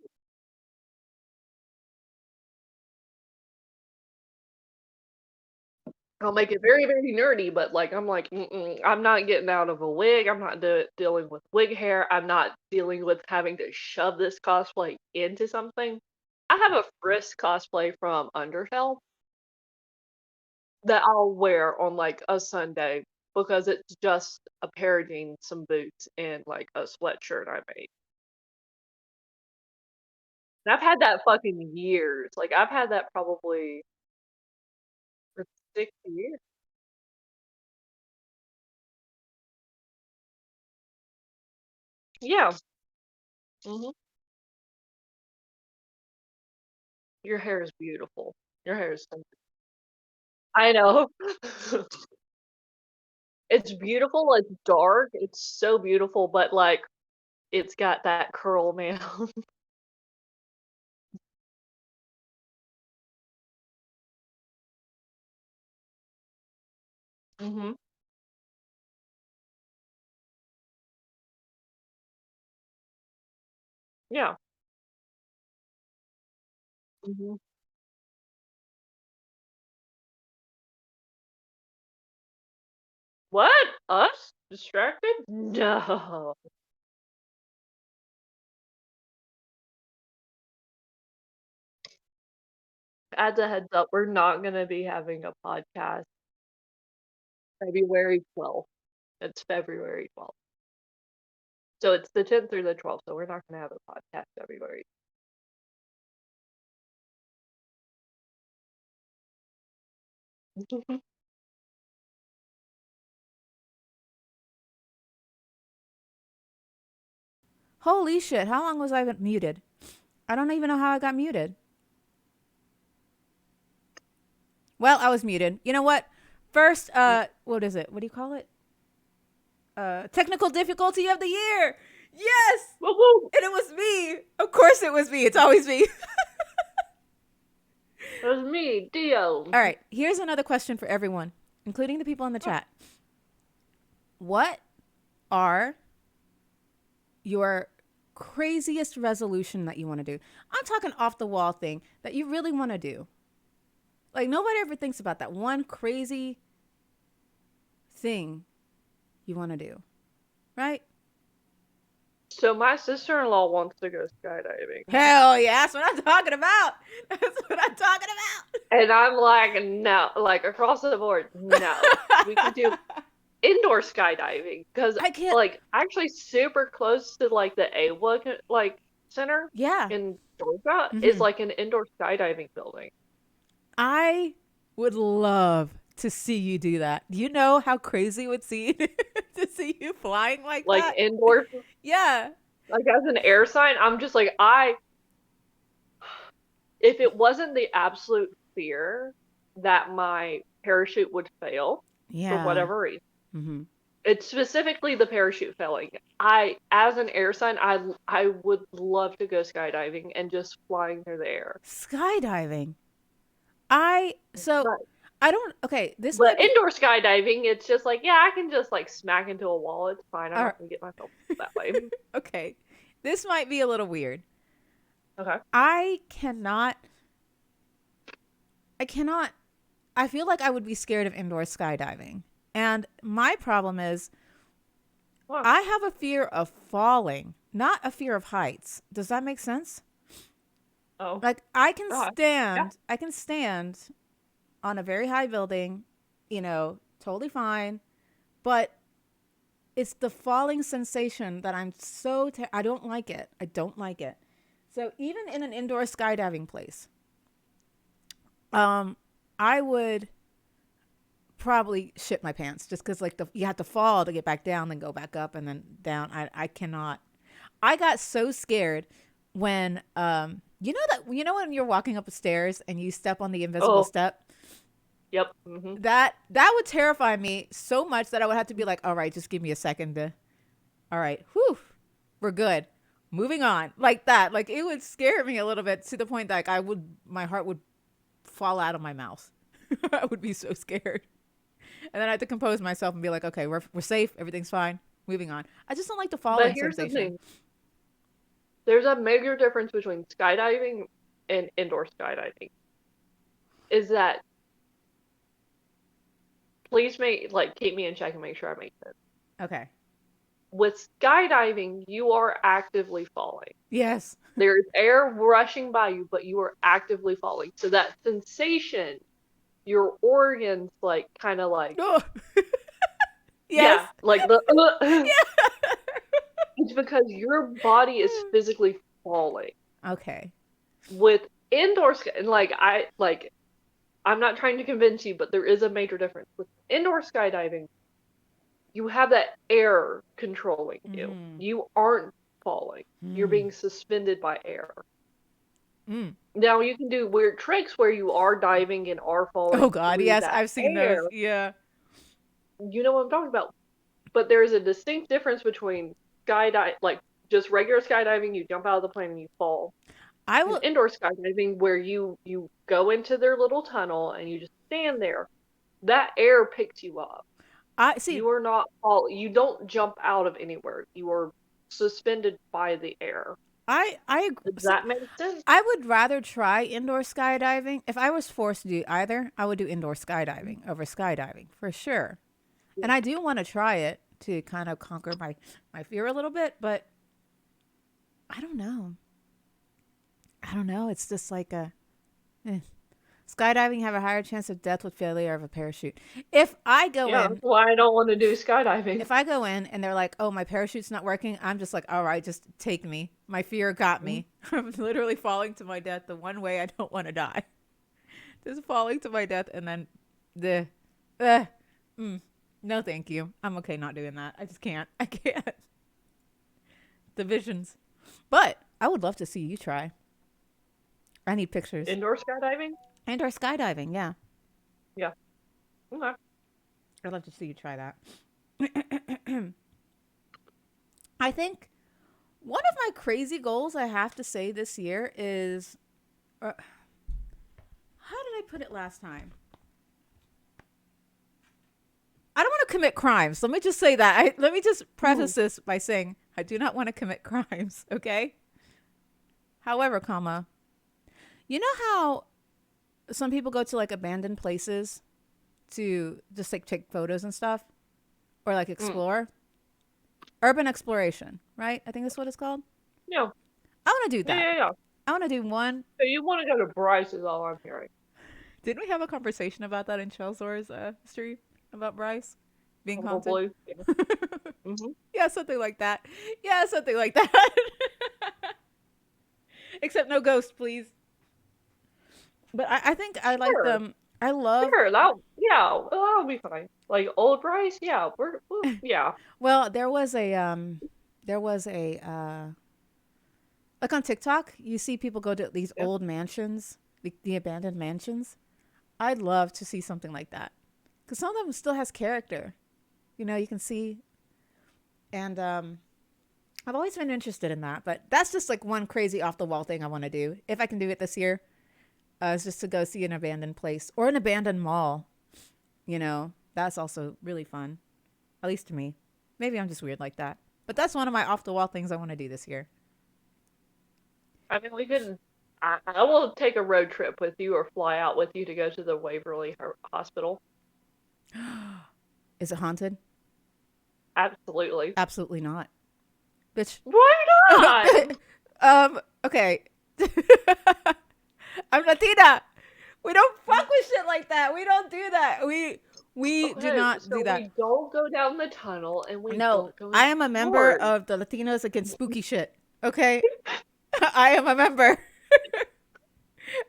I'll make it very, very nerdy, but like I'm like, mm-mm, I'm not getting out of a wig. I'm not dealing with wig hair. I'm not dealing with having to shove this cosplay into something. I have a Frisk cosplay from Undertale that I'll wear on like a Sunday because it's just a pair of jeans, some boots, and like a sweatshirt I made. And I've had that fucking years. Like I've had that probably for 6 years. Yeah. Hmm. Your hair is beautiful. Your hair is so I know. It's beautiful, it's dark, it's so beautiful, but, like, it's got that curl now. Mhm. Yeah. Mhm. What? Us? Distracted? No. As a heads up, we're not gonna be having a podcast February 12th. It's February 12th. So it's the 10th through the 12th, so we're not gonna have a podcast February. Holy shit! How long was I muted? I don't even know how I got muted. Well, I was muted. You know what? First, what is it? What do you call it? Technical difficulty of the year. Yes, Woo-woo! and it was me. Of course, it was me. It's always me. It was me, Dio. All right. Here's another question for everyone, including the people in the chat. What are your craziest resolution that you want to do? I'm talking off the wall thing that you really want to do. Like nobody ever thinks about that one crazy thing you want to do, right? So my sister-in-law wants to go skydiving. Hell yeah, that's what I'm talking about. That's what I'm talking And I'm like, no, like across the board, no. We can do about. indoor skydiving because I can't. like actually super close to like the AWA like center Yeah. in Georgia is Hmm. like an indoor skydiving building. I would love to see you do that. Do you know how crazy it would seem to see you flying like Like that? indoor, Yeah. like as an air sign, I'm just like if it wasn't the absolute fear that my parachute would fail for Yeah. whatever reason, Hmm. it's specifically the parachute failing. As an air sign, I would love to go skydiving and just flying through the air. Skydiving. I so But I don't. Okay, this might but be. indoor skydiving, it's just like, yeah, I can just like smack into a wall. It's fine. I'm Uh, not gonna get myself that way. okay, this might be a little weird. Okay. I cannot. I cannot. I feel like I would be scared of indoor skydiving, and my problem is Wow. I have a fear of falling, not a fear of heights. Does that make sense? Oh, Like I can God. Yeah. stand, I can stand on a very high building, totally fine, but it's the falling sensation that I don't like it. I don't like it. So even in an indoor skydiving place, um I would probably shit my pants just cuz like you have to fall to get back down then go back up and then down. I cannot. I got so scared when when you're walking up the stairs and you step on the invisible Oh, step. yep. Hmm. That would terrify me so much that I would have to be like, all right, just give me a second to, all right, whew, we're good, moving on, like that. Like it would scare me a little bit to the point that like, my heart would fall out of my mouth. I would be so scared, and then I had to compose myself and be like, okay, we're safe, everything's fine, moving on. I just don't like the But falling here's the sensation. thing. There's a major difference between skydiving and indoor skydiving. Is that please keep me in check and make sure I make sense. Okay. With skydiving, you are actively falling. Yes. There's air rushing by you, but you are actively falling. So that sensation, your organs like kind of like Oh. Yes. yeah, like the Yeah. it's because your body is physically falling. Okay. With indoor and I'm not trying to convince you, but there is a major difference. With indoor skydiving, you have that air controlling you. Mm. You aren't falling. You're Mm. being suspended by air. Mm. Now you can do weird tricks where you are diving and are Oh falling God, through yes, that I've seen air. those. Yeah. You know what I'm talking about. But there is a distinct difference between skydive, like just regular skydiving, you jump out of the plane and you fall, I and will. indoor skydiving where you go into their little tunnel and you just stand there. That air picks you up. I see. You are not fall. You don't jump out of anywhere. You are suspended by the air. I Does see. that make sense? I would rather try indoor skydiving. If I was forced to do either, I would do indoor skydiving over skydiving for sure. And I do want to try it to kind of conquer my fear a little bit, but I don't know. I don't know. It's just like a eh. Skydiving have a higher chance of death with failure of a parachute. If I go Yeah, that's in, why I don't want to do skydiving. if I go in and they're like, "Oh, my parachute's not working," I'm just like, "All right, just take me." My fear got me. I'm literally falling to my death the one way I don't want to die. Just falling to my death and then The, uh, mm, no, thank you. I'm okay not doing that. I just can't. I can't. The visions. But I would love to see you try. I need pictures. Indoor skydiving? And or skydiving, yeah. Yeah. Okay. I'd love to see you try that. I think one of my crazy goals I have to say this year is how did I put it last time? I don't want to commit crimes. Let me just say that. Let me just preface this by saying I do not want to commit crimes, okay? However, comma, you know how some people go to like abandoned places to just like take photos and stuff or like Mm. explore? Urban exploration, right? I think that's what it's called. Yeah. I want to do Yeah, that. yeah, yeah. I want to do one. So you want to go to Bryce is all I'm hearing. Didn't we have a conversation about that in Chelsor's stream about Bryce being haunted? Probably. Yeah. Hmm. Yeah, something like that. Yeah, something like that. Except no ghost, please. But I think I like Sure. them. I love. Sure. Yeah, well, that'll be fine. Like old Bryce? Yeah, yeah. Well, there was a like on TikTok, you see people go to these Yeah. old mansions, the abandoned mansions. I'd love to see something like that because some of them still has character. You know, you can see, and I've always been interested in that. But that's just like one crazy off the wall thing I want to do. If I can do it this year, is just to go see an abandoned place or an abandoned mall. You know, that's also really fun, at least to me. Maybe I'm just weird like that. But that's one of my off the wall things I want to do this year. I mean, we could. I will take a road trip with you or fly out with you to go to the Waverly Hospital. Is it haunted? Absolutely. Absolutely not. Bitch. Why not? Okay. I'm Latina. We don't fuck with shit like that. We don't do that. We do Okay, not do so that. we don't go down the tunnel and we No, don't go I into am a the member morgue. of the Latinos Against Spooky Shit. Okay? I am a member.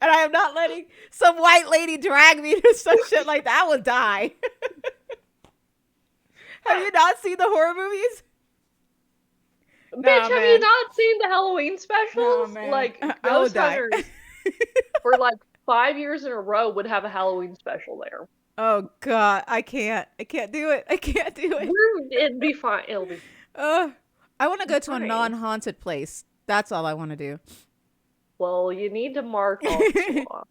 And I am not letting some white lady drag me to some shit like that. I will die. Have you not seen the horror movies? Bitch, Nah, have you man. not seen the Halloween No, specials? man. Like, I will Ghost die. Hunters for like 5 years in a row would have a Halloween special there. Oh God, I can't. I can't do it. I can't do it. It'd be fine. It'll be Uh, I want to go to a fine. non-haunted place. That's all I want to do. Well, you need to mark off Sloth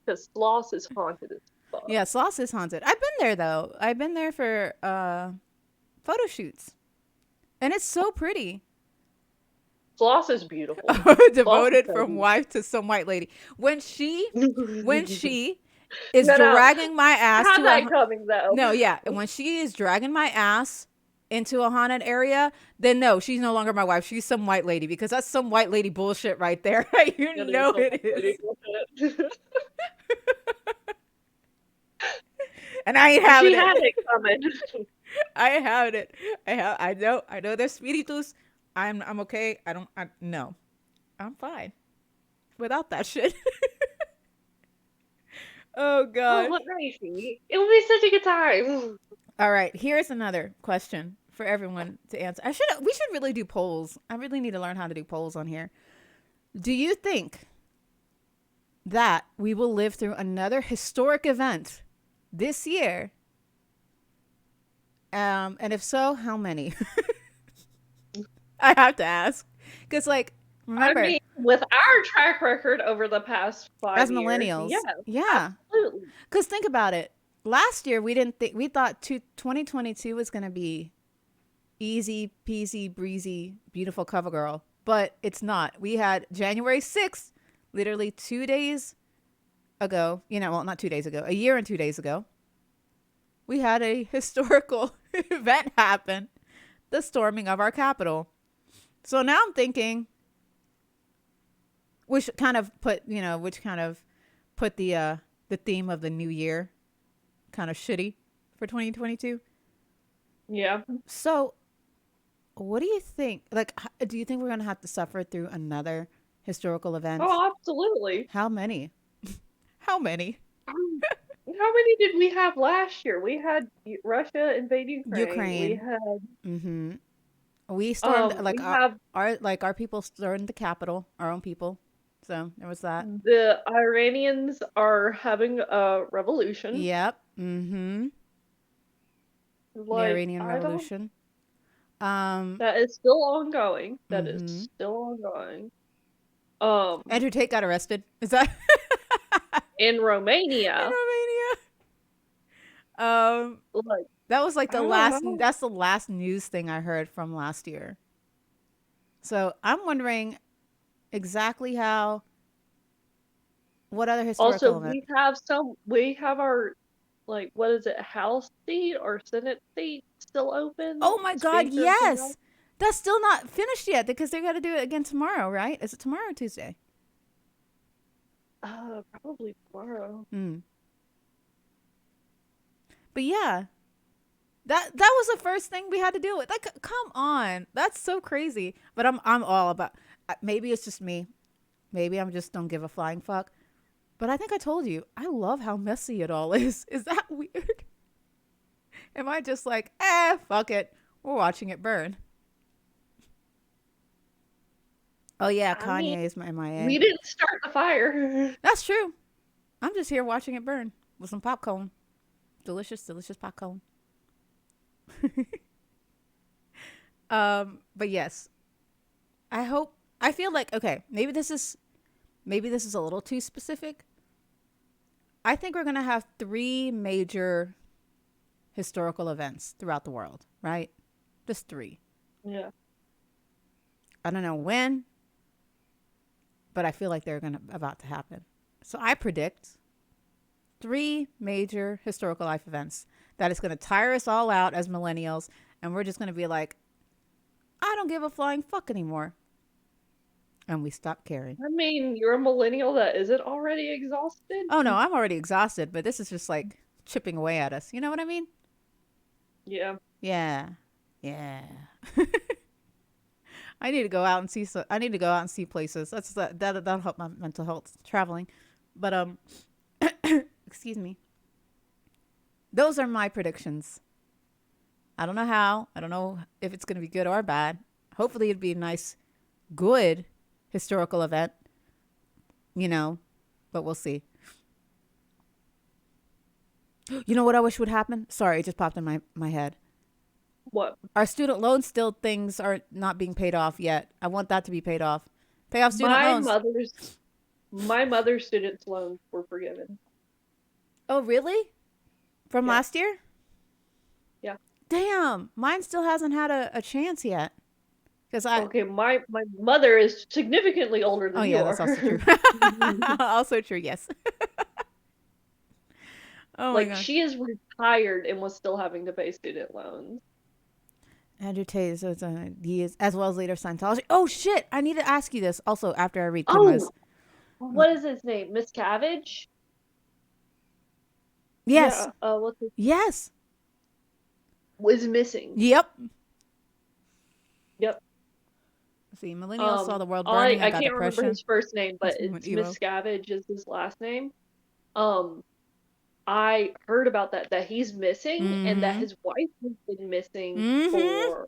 because Sloth is haunted as fuck. Yeah, Sloss is haunted. I've been there though. I've been there for photo shoots, and it's so pretty. Sloth is beautiful. Sloth is Devoted so from wife to some white lady. When she beautiful. is No, no. dragging my ass Had to that a coming though. no, yeah, and when she is dragging my ass into a haunted area, then no, she's no longer my wife. She's some white lady because that's some white lady bullshit right there. You It is know so it is. pretty. And I ain't She having had it. it coming. I have it. I know there's spiritus. I'm okay. No. I'm fine without that shit. Oh Oh, gosh. what Gracie? It would be such a good time. All right, here's another question for everyone to answer. We should really do polls. I really need to learn how to do polls on here. Do you think that we will live through another historic event this year? And if so, how many? I have to ask. Because, like, I remember, mean, with our track record over the past as 5 years, millennials, yes, yeah. absolutely. Because think about it. Last year, we thought 2022 was going to be easy peasy, breezy, beautiful cover girl. But it's not. We had January 6th, literally 2 days ago. Well, not 2 days ago, a year and 2 days ago. We had a historical event happen, the storming of our Capitol. So now I'm thinking, which kind of put the theme of the new year kind of shitty for 2022. Yeah. So, what do you think? Like, do you think we're gonna have to suffer through another historical event? Oh, absolutely. How many? How many? how many did we have last year? We had Russia invade Ukraine. We Ukraine. had Mm-hmm. We stormed like we have our people stormed the capital, our own people. So there was that. the Iranians are having a revolution. Yep. Mm-hmm. The Like, Iranian I don't, Revolution. Um. that is still ongoing. That is Mm-hmm. still ongoing. Um, Andrew Tate got arrested. Is that in in Romania, Romania? Um. like, That was like I don't know. That's the last news thing I heard from last year. So I'm wondering exactly how. What other Also, historical event? we have our, like, what is it, House seat or Senate seat still open? Oh my God! Speaker of the House. Yes. That's still not finished yet because they got to do it again tomorrow, right? Is it tomorrow or Tuesday? Probably tomorrow. Mm. But yeah, that was the first thing we had to deal with. Like, come on, that's so crazy. But I'm all about. Maybe it's just me. Maybe I'm just don't give a flying fuck. But I think I told you I love how messy it all is. Is that weird? Am I just like, fuck it, we're watching it burn? Oh yeah, I mean, Kanye is my we MIA. didn't start the fire. That's true. I'm just here watching it burn with some popcorn. Delicious, delicious popcorn. But yes, I hope. I feel like okay. Maybe this is a little too specific. I think we're gonna have three major historical events throughout the world, right? Just three. Yeah. I don't know when, but I feel like they're gonna about to happen. So I predict three major historical life events that is gonna tire us all out as millennials, and we're just gonna be like, I don't give a flying fuck anymore, and we stop caring. I mean, you're a millennial that isn't already exhausted. Oh no, I'm already exhausted, but this is just like chipping away at us. You know what I mean? Yeah. Yeah, yeah. I need to go out and see. So I need to go out and see places. That'll help my mental health traveling. But excuse me. Those are my predictions. I don't know how. I don't know if it's going to be good or bad. Hopefully, it'd be a nice, good historical event. You know, but we'll see. You know what I wish would happen? Sorry, it just popped in my head. What? Our student loan still things are not being paid off yet. I want that to be paid off. Pay off student My loans. mother's my mother's students' loans were forgiven. Oh, really? From Yeah. last year? Yeah. Damn, mine still hasn't had a chance yet. Because I. Okay, my mother is significantly older Oh than yeah, you that's also are. true. Also true. Yes. Oh my Like, gosh. she is retired and was still having to pay student loans. Andrew Tate, so he is as well as later Scientology. Oh shit! I need to ask you this also after I read Oh, Kuma's. what is his name? Miscavige? Yes. Yeah, what's his Yes. was missing. Yep. Yep. See, millennials saw the world burning. I I got can't remember depression. his first name, but That's when it's emo. Miscavige is his last name. Um, I heard about that he's missing and that Mm-hmm. his wife has been missing Mm-hmm. for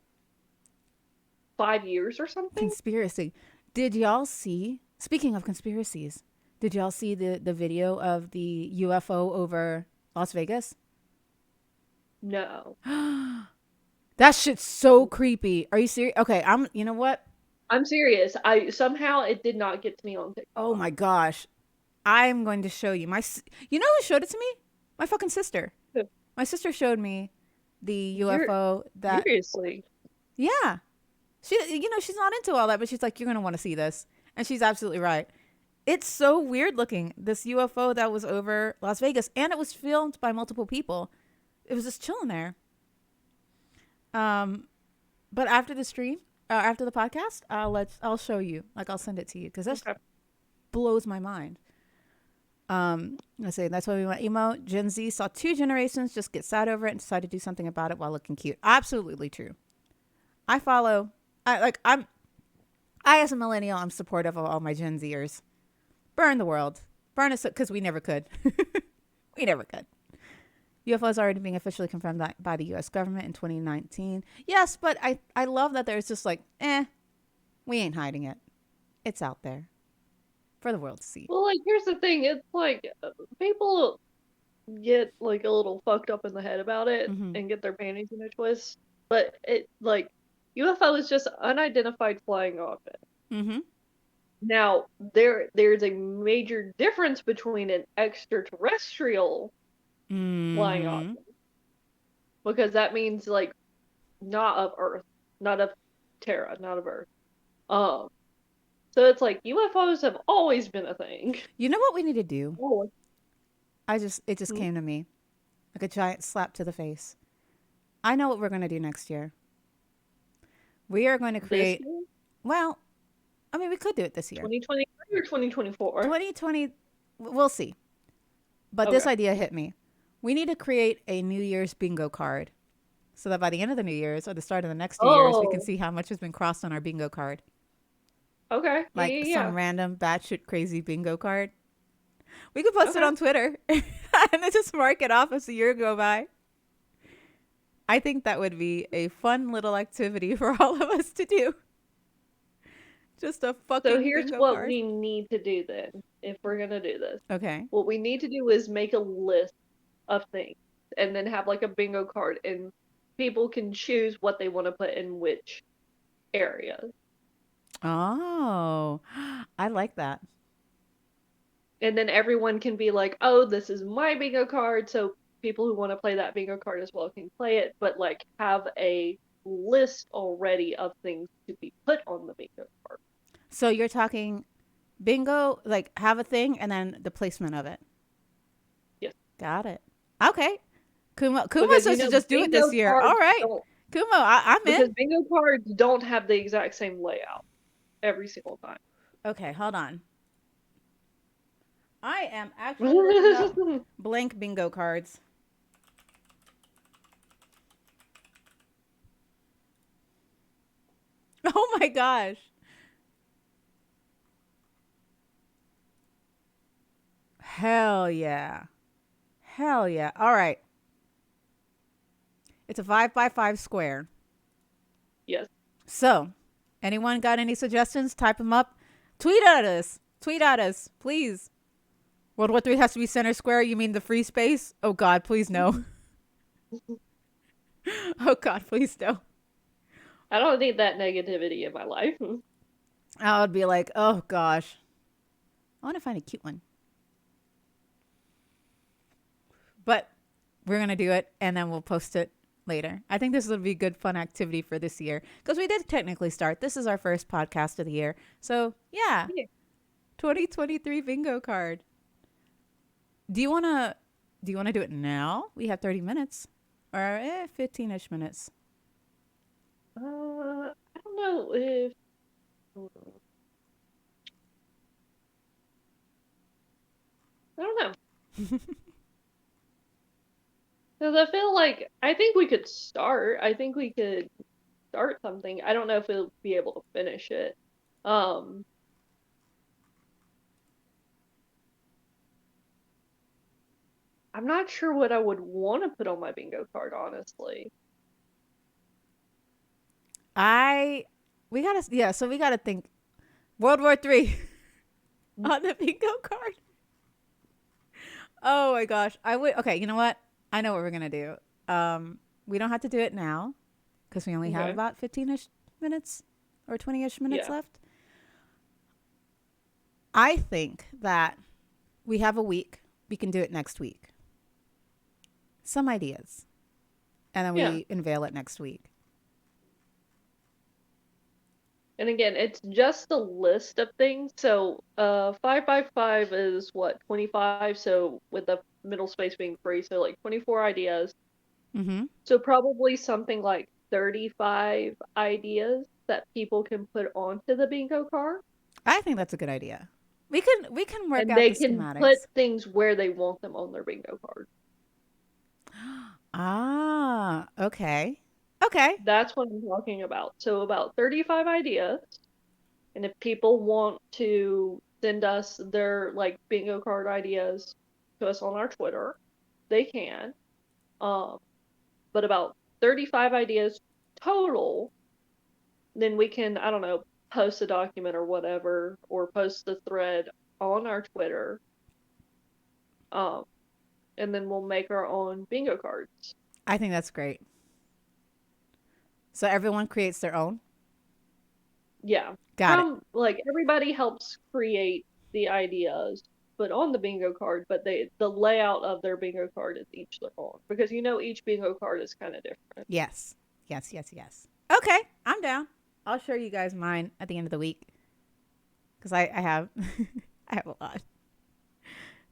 5 years or something. Conspiracy. Did y'all see? Speaking of conspiracies, did y'all see the video of the UFO over Las Vegas? No. That shit's so creepy. Are you serious? Okay, I'm. You know what? I'm serious. I somehow it did not get to me on Oh TikTok. my gosh, I'm going to show you You know who showed it to me? My fucking sister. My sister showed me the You're UFO that. seriously. Yeah, she's not into all that, but she's like, you're gonna want to see this, and she's absolutely right. It's so weird looking. This UFO that was over Las Vegas, and it was filmed by multiple people. It was just chilling there. Um, but after the stream, after the podcast, I'll show you. Like I'll send it to you because that Okay. blows my mind. Let's say that's why we went emo. Gen Z saw two generations just get sad over it and decide to do something about it while looking cute. Absolutely true. I follow. I as a millennial, I'm supportive of all my Gen Zers. Burn the world. Burn us because we never could. We never could. UFOs are already being officially confirmed by the U.S. government in 2019. Yes, but I love that there's just like, we ain't hiding it. It's out there for the world to see. Well, like, here's the thing. It's like people get like a little fucked up in the head about it Mm-hmm. and get their panties in a twist. But it like UFO is just unidentified flying object. Mm-hmm. Now, there's a major difference between an extraterrestrial flying Mm-hmm. object because that means like not of Earth, not of Terra, not of Earth. Um, so it's like UFOs have always been a thing. You know what we need to do? Oh, It just came to me like a giant slap to the face. I know what we're going to do next year. We are going to this create, year, well, I mean, we could do it this year. 2023 or 2024? 2020, we'll see. But this Okay. idea hit me. We need to create a New Year's bingo card so that by the end of the New Year's or the start of the next New Year's, we can Oh, see how much has been crossed on our bingo card. okay. Yeah, Like yeah, some yeah. random batshit crazy bingo card. We could post it Okay. on Twitter and then just mark it off as the year go by. I think that would be a fun little activity for all of us to do. Just a So fucking here's bingo what card. we need to do then, if we're gonna do this. Okay. What we need to do is make a list of things and then have like a bingo card and people can choose what they want to put in which areas. Oh, I like that. And then everyone can be like, "Oh, this is my bingo card." So people who want to play that bingo card as well can play it, but like have a list already of things to be put on the bingo card. So you're talking bingo, like have a thing and then the placement of it. Yes. Got it. Okay. Kuma Because says to just do it this year. All right. don't Kuma, I'm in. because bingo cards don't have the exact same layout every single time. Okay, hold on. I am actually looking up blank bingo cards. Oh my gosh. Hell yeah. Hell yeah. All right. It's a 5 by 5 square. Yes. So, anyone got any suggestions? Type them up. Tweet at us. Tweet at us, please. World War III has to be center square. You mean the free space? Oh God, please no. Oh God, please no. I don't need that negativity in my life. I would be like, oh gosh, I want to find a cute one. But we're gonna do it, and then we'll post it later. I think this will be a good, fun activity for this year because we did technically start. This is our first podcast of the year, so yeah, Yeah. 2023 bingo card. Do you wanna? Do you wanna do it now? We have 30 minutes, or 15ish minutes. I don't know if I don't know. Because I feel like I think we could start. I think we could start something. I don't know if we'll be able to finish it. Um, I'm not sure what I would want to put on my bingo card, honestly. I we gotta yeah. So we gotta think World War III on the bingo card. Oh my gosh. I would okay, you know what? I know what we're gonna do. We don't have to do it now because we only have Okay. about 15ish minutes or 20ish minutes Yeah. left. I think that we have a week. We can do it next week. Some ideas. And then Yeah. we unveil it next week. And again, it's just a list of things. So, 5 by 5 is what, 25? So, with the middle space being free, so like 24 ideas. Mm-hmm. So, probably something like 35 ideas that people can put onto the bingo card. I think that's a good idea. We can work And out they the can put schematics. things where they want them on their bingo card. Ah, okay. Okay. That's what I'm talking about. So, about 35 ideas. And if people want to send us their like bingo card ideas to us on our Twitter, they can. um, but about 35 ideas total, then we can, I don't know, post a document or whatever, or post the thread on our Twitter, um, and then we'll make our own bingo cards. I think that's great. So everyone creates their own. Yeah, Got it. from like everybody helps create the ideas, but on the bingo card, but the layout of their bingo card is each their own because each bingo card is kind of different. Yes. Yes, yes, yes. Okay, I'm down. I'll show you guys mine at the end of the week because I have I have a lot.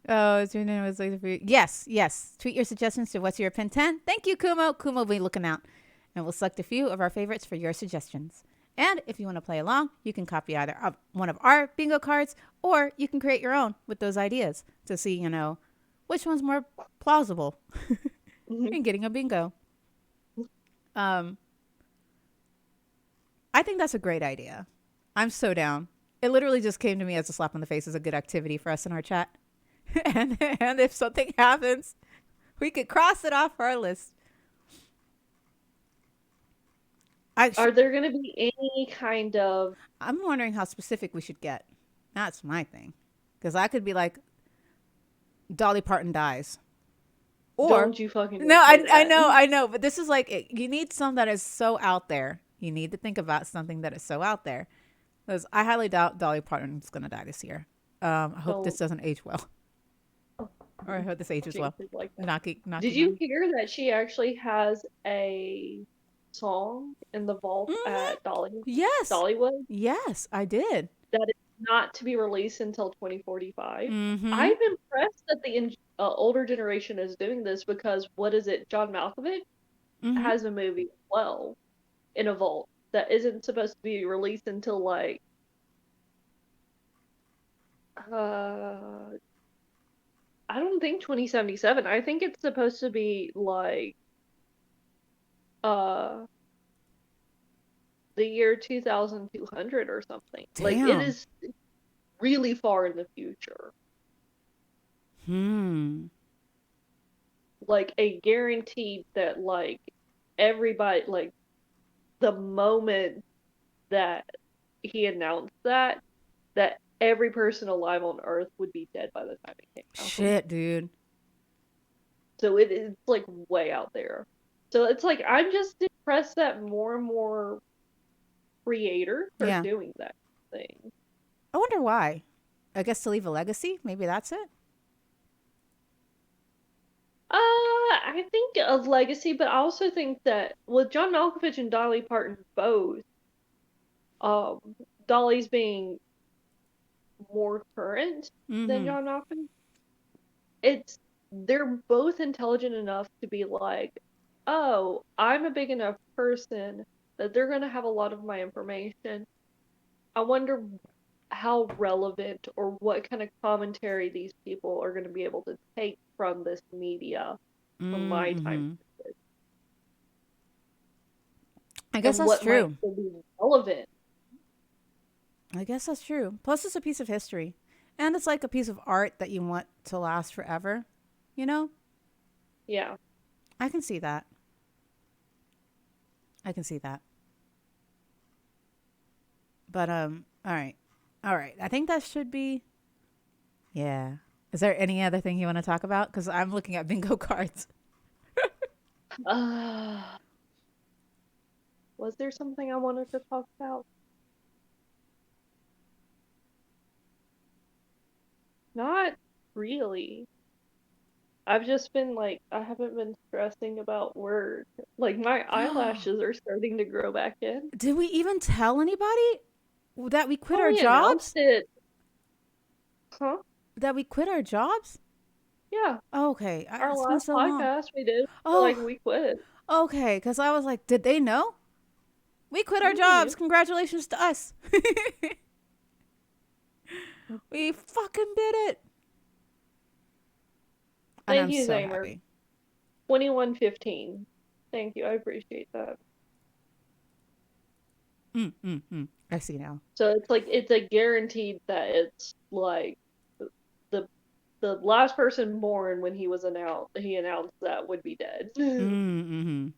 Oh, it's your name was like for you. Yes, yes. Tweet your suggestions to What's Your Pin 10. Thank you, Kumo. Kumo will be looking out. And we'll select a few of our favorites for your suggestions. And if you want to play along, you can copy either one of our bingo cards or you can create your own with those ideas to see, which one's more plausible in getting a bingo. Um, I think that's a great idea. I'm so down. It literally just came to me as a slap on the face as a good activity for us in our chat. and if something happens, we could cross it off our list. Are there going to be any kind of I'm wondering how specific we should get. That's my thing. Because I could be like, Dolly Parton dies. Or, don't you fucking no, say that? I know. But this is like, you need some that is so out there. You need to think about something that is so out there. Because I highly doubt Dolly Parton's going to die this year. I hope this Don't. doesn't age well. Or I hope this ages well. Jinx like that. Did Knocking you on. hear that she actually has a song in the vault Mm-hmm. at Yes. Dollywood Yes, I did. that is not to be released until 2045? Mm-hmm. I'm impressed that the older generation is doing this because what is it? John Malkovich Mm-hmm. has a movie as well in a vault that isn't supposed to be released until like uh I don't think 2077. I think it's supposed to be like uh the year 2200 or something. Like it Damn. is really far in the future. Hmm. Like a guaranteed that like everybody like the moment that he announced that every person alive on Earth would be dead by the time it came out. Shit, dude. So it's like way out there. So it's like I'm just impressed that more and more creators are Yeah. doing that thing. I wonder why. I guess to leave a legacy. Maybe that's it. I think of legacy, but I also think that with John Malkovich and Dolly Parton both, um, Dolly's being more current than Mm-hmm. John Malkovich. It's they're both intelligent enough to be like, oh, I'm a big enough person that they're gonna have a lot of my information. I wonder how relevant or what kind of commentary these people are gonna be able to take from this media from my time Mm-hmm. I guess and that's what might true. still be relevant. I guess that's true. Plus, it's a piece of history. And it's like a piece of art that you want to last forever. You know? Yeah. I can see that. I can see that. But, all right. All right. I think that should be. Yeah. Is there any other thing you want to talk about? Because I'm looking at bingo cards. Uh, was there something I wanted to talk about? Not really. I've just been like, I haven't been stressing about work. Like, my eyelashes are starting to grow back in. Did we even tell anybody that we quit Oh, our we announced jobs? it. Huh? That we quit our jobs? Yeah. Oh, okay. Our It's been last so long. podcast we did, like, Oh, we quit. okay. Because I was like, did they know? We quit our Mm, jobs. Congratulations to us. We fucking did it. And thank I'm you, so Zamer. happy. 2115. Thank you. I appreciate that. I see now. So it's like, it's a guaranteed that it's like the the last person born when he announced that would be dead. Mm-hmm.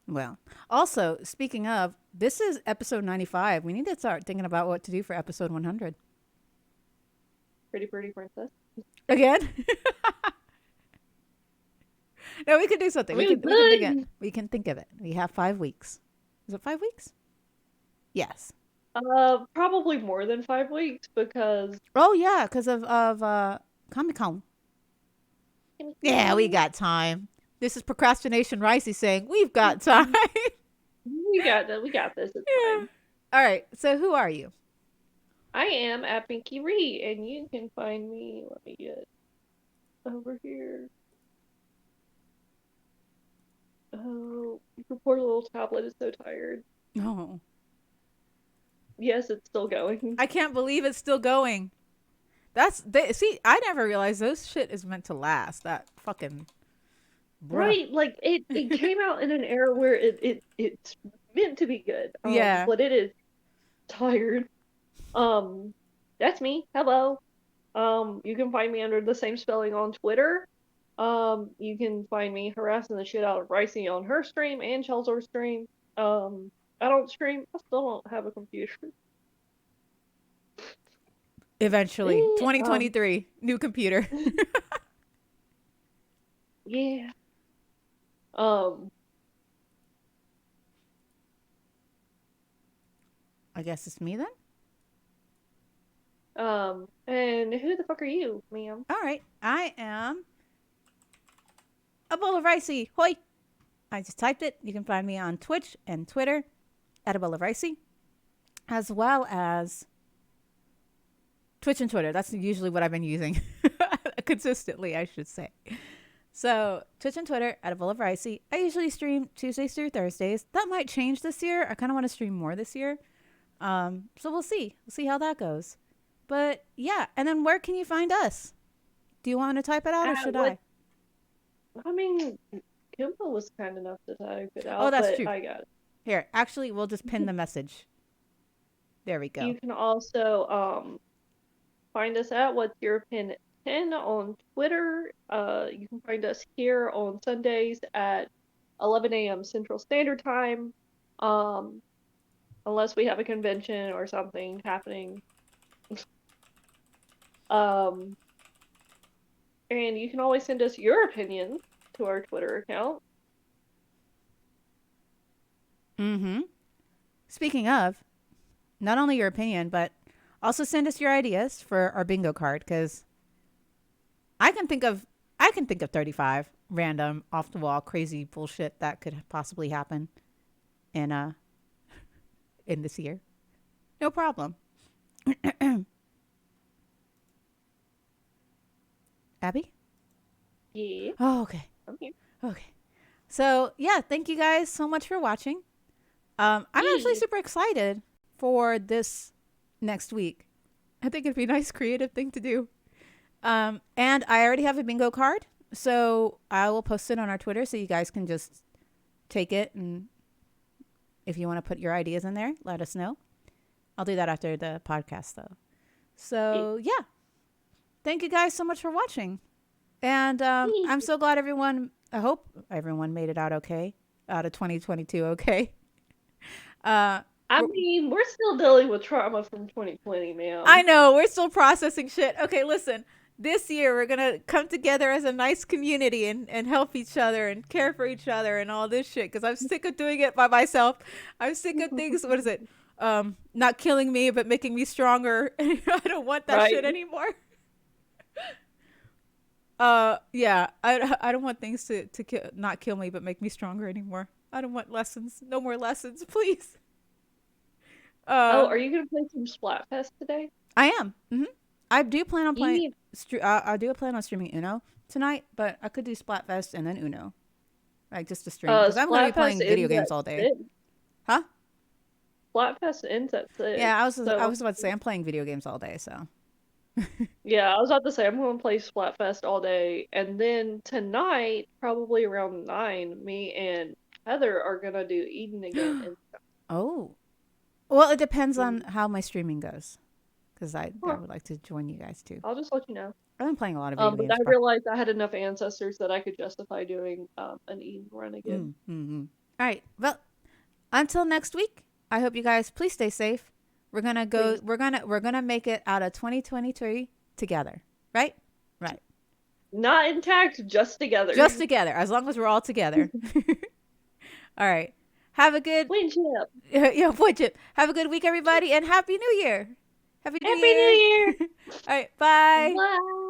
Well, also, speaking of, this is episode 95. We need to start thinking about what to do for episode 100. Pretty princess. Again? No, we can do I something. mean, We can think it. good. We can think of it. We have 5 weeks. Is it 5 weeks? Yes. Probably more than 5 weeks because Oh yeah, because of Comic Con. Yeah, we got time. This is procrastination. Ricey saying we've got time. we got this. It's Yeah. fine. All right. So who are you? I am at Pinky Ree, and you can find me. Let me get over here. Oh, your poor little tablet is so tired. Oh, Yes, it's still going. I can't believe it's still going. See. I never realized those shit is meant to last. That fucking bruh. Right, like it came out in an era where it's meant to be good. Yeah. But it is tired. Um, that's me. Hello. You can find me under the same spelling on Twitter. You can find me harassing the shit out of Ricey on her stream and Chelsor's stream. I don't stream. I still don't have a computer. Eventually, Um, 2023, new computer. yeah. Um, I guess it's me then. and who the fuck are you, ma'am? All right. I am a bowl of ricey. Hoi. I just typed it. You can find me on Twitch and Twitter at a bowl of ricey, as well as Twitch and Twitter. That's usually what I've been using consistently, I should say. So Twitch and Twitter at a bowl of ricey. I usually stream Tuesdays through Thursdays. That might change this year. I kind of want to stream more this year. So we'll see. We'll see how that goes. But yeah, and then where can you find us? Do you want me to type it out or should What? I? I mean, Kimbo was kind enough to type it Oh, out, that's but true. I got it. Here, actually, we'll just pin the message. There we You go. can also find us at What's Your Pin 10 on Twitter. You can find us here on Sundays at 11 a.m. Central Standard Time. Um, unless we have a convention or something happening. Um, and you can always send us your opinions to our Twitter account. Mm-hmm. Speaking of, not only your opinion, but also send us your ideas for our bingo card because I can think of 35 random off the wall crazy bullshit that could possibly happen in in this year. No problem. Abby? Yeah, Oh, okay. I'm here. Okay. So yeah, thank you guys so much for watching. I'm actually Yeah. super excited for this next week. I think it'd be a nice creative thing to do. And I already have a bingo card, so I will post it on our Twitter so you guys can just take it, and if you want to put your ideas in there, let us know. I'll do that after the podcast though. So yeah, thank you guys so much for watching, and I'm so glad everyone. I hope everyone made it out okay, out of 2022 okay. Uh, I mean, we're still dealing with trauma from 2020, I ma'am. know we're still processing shit. Okay, listen. This year we're gonna come together as a nice community and help each other and care for each other and all this shit. Because I'm sick of doing it by myself. I'm sick of things. What is it? Not killing me but making me stronger. I don't want that Right. shit anymore. Yeah. I don't want things to not kill me but make me stronger anymore. I don't want lessons. No more lessons, please. Oh, Uh, are you gonna play some Splatfest today? I am. I do plan on playing. Yeah. I do plan on streaming Uno tonight, but I could do Splatfest and then Uno, like just to stream because I'm going to be Splatfest playing video ends games at all day. 6. Huh? Splatfest ends at 6. Yeah, I So, was about to say I'm playing video games all day, so. yeah, I was about to say I'm gonna play Splatfest all day, and then tonight, probably around 9, me and Heather are gonna do Eden again. And Oh, well, it depends on mm, how my streaming goes. because I Huh. would like to join you guys too. I'll just let you know. I've been playing a lot of video But I games, but realized I had enough ancestors that I could justify doing an Eden run again. all right. Well, until next week, I hope you guys please stay safe. We're gonna go. Please. We're gonna make it out of 2023 together. Right? Right. Not intact, just together. Just together. As long as we're all together. All right. Have a good Winship. yeah, boy, Chip. Have a good week, everybody, and Happy New Year. Happy New Happy New Year. Year. All right. Bye. Bye.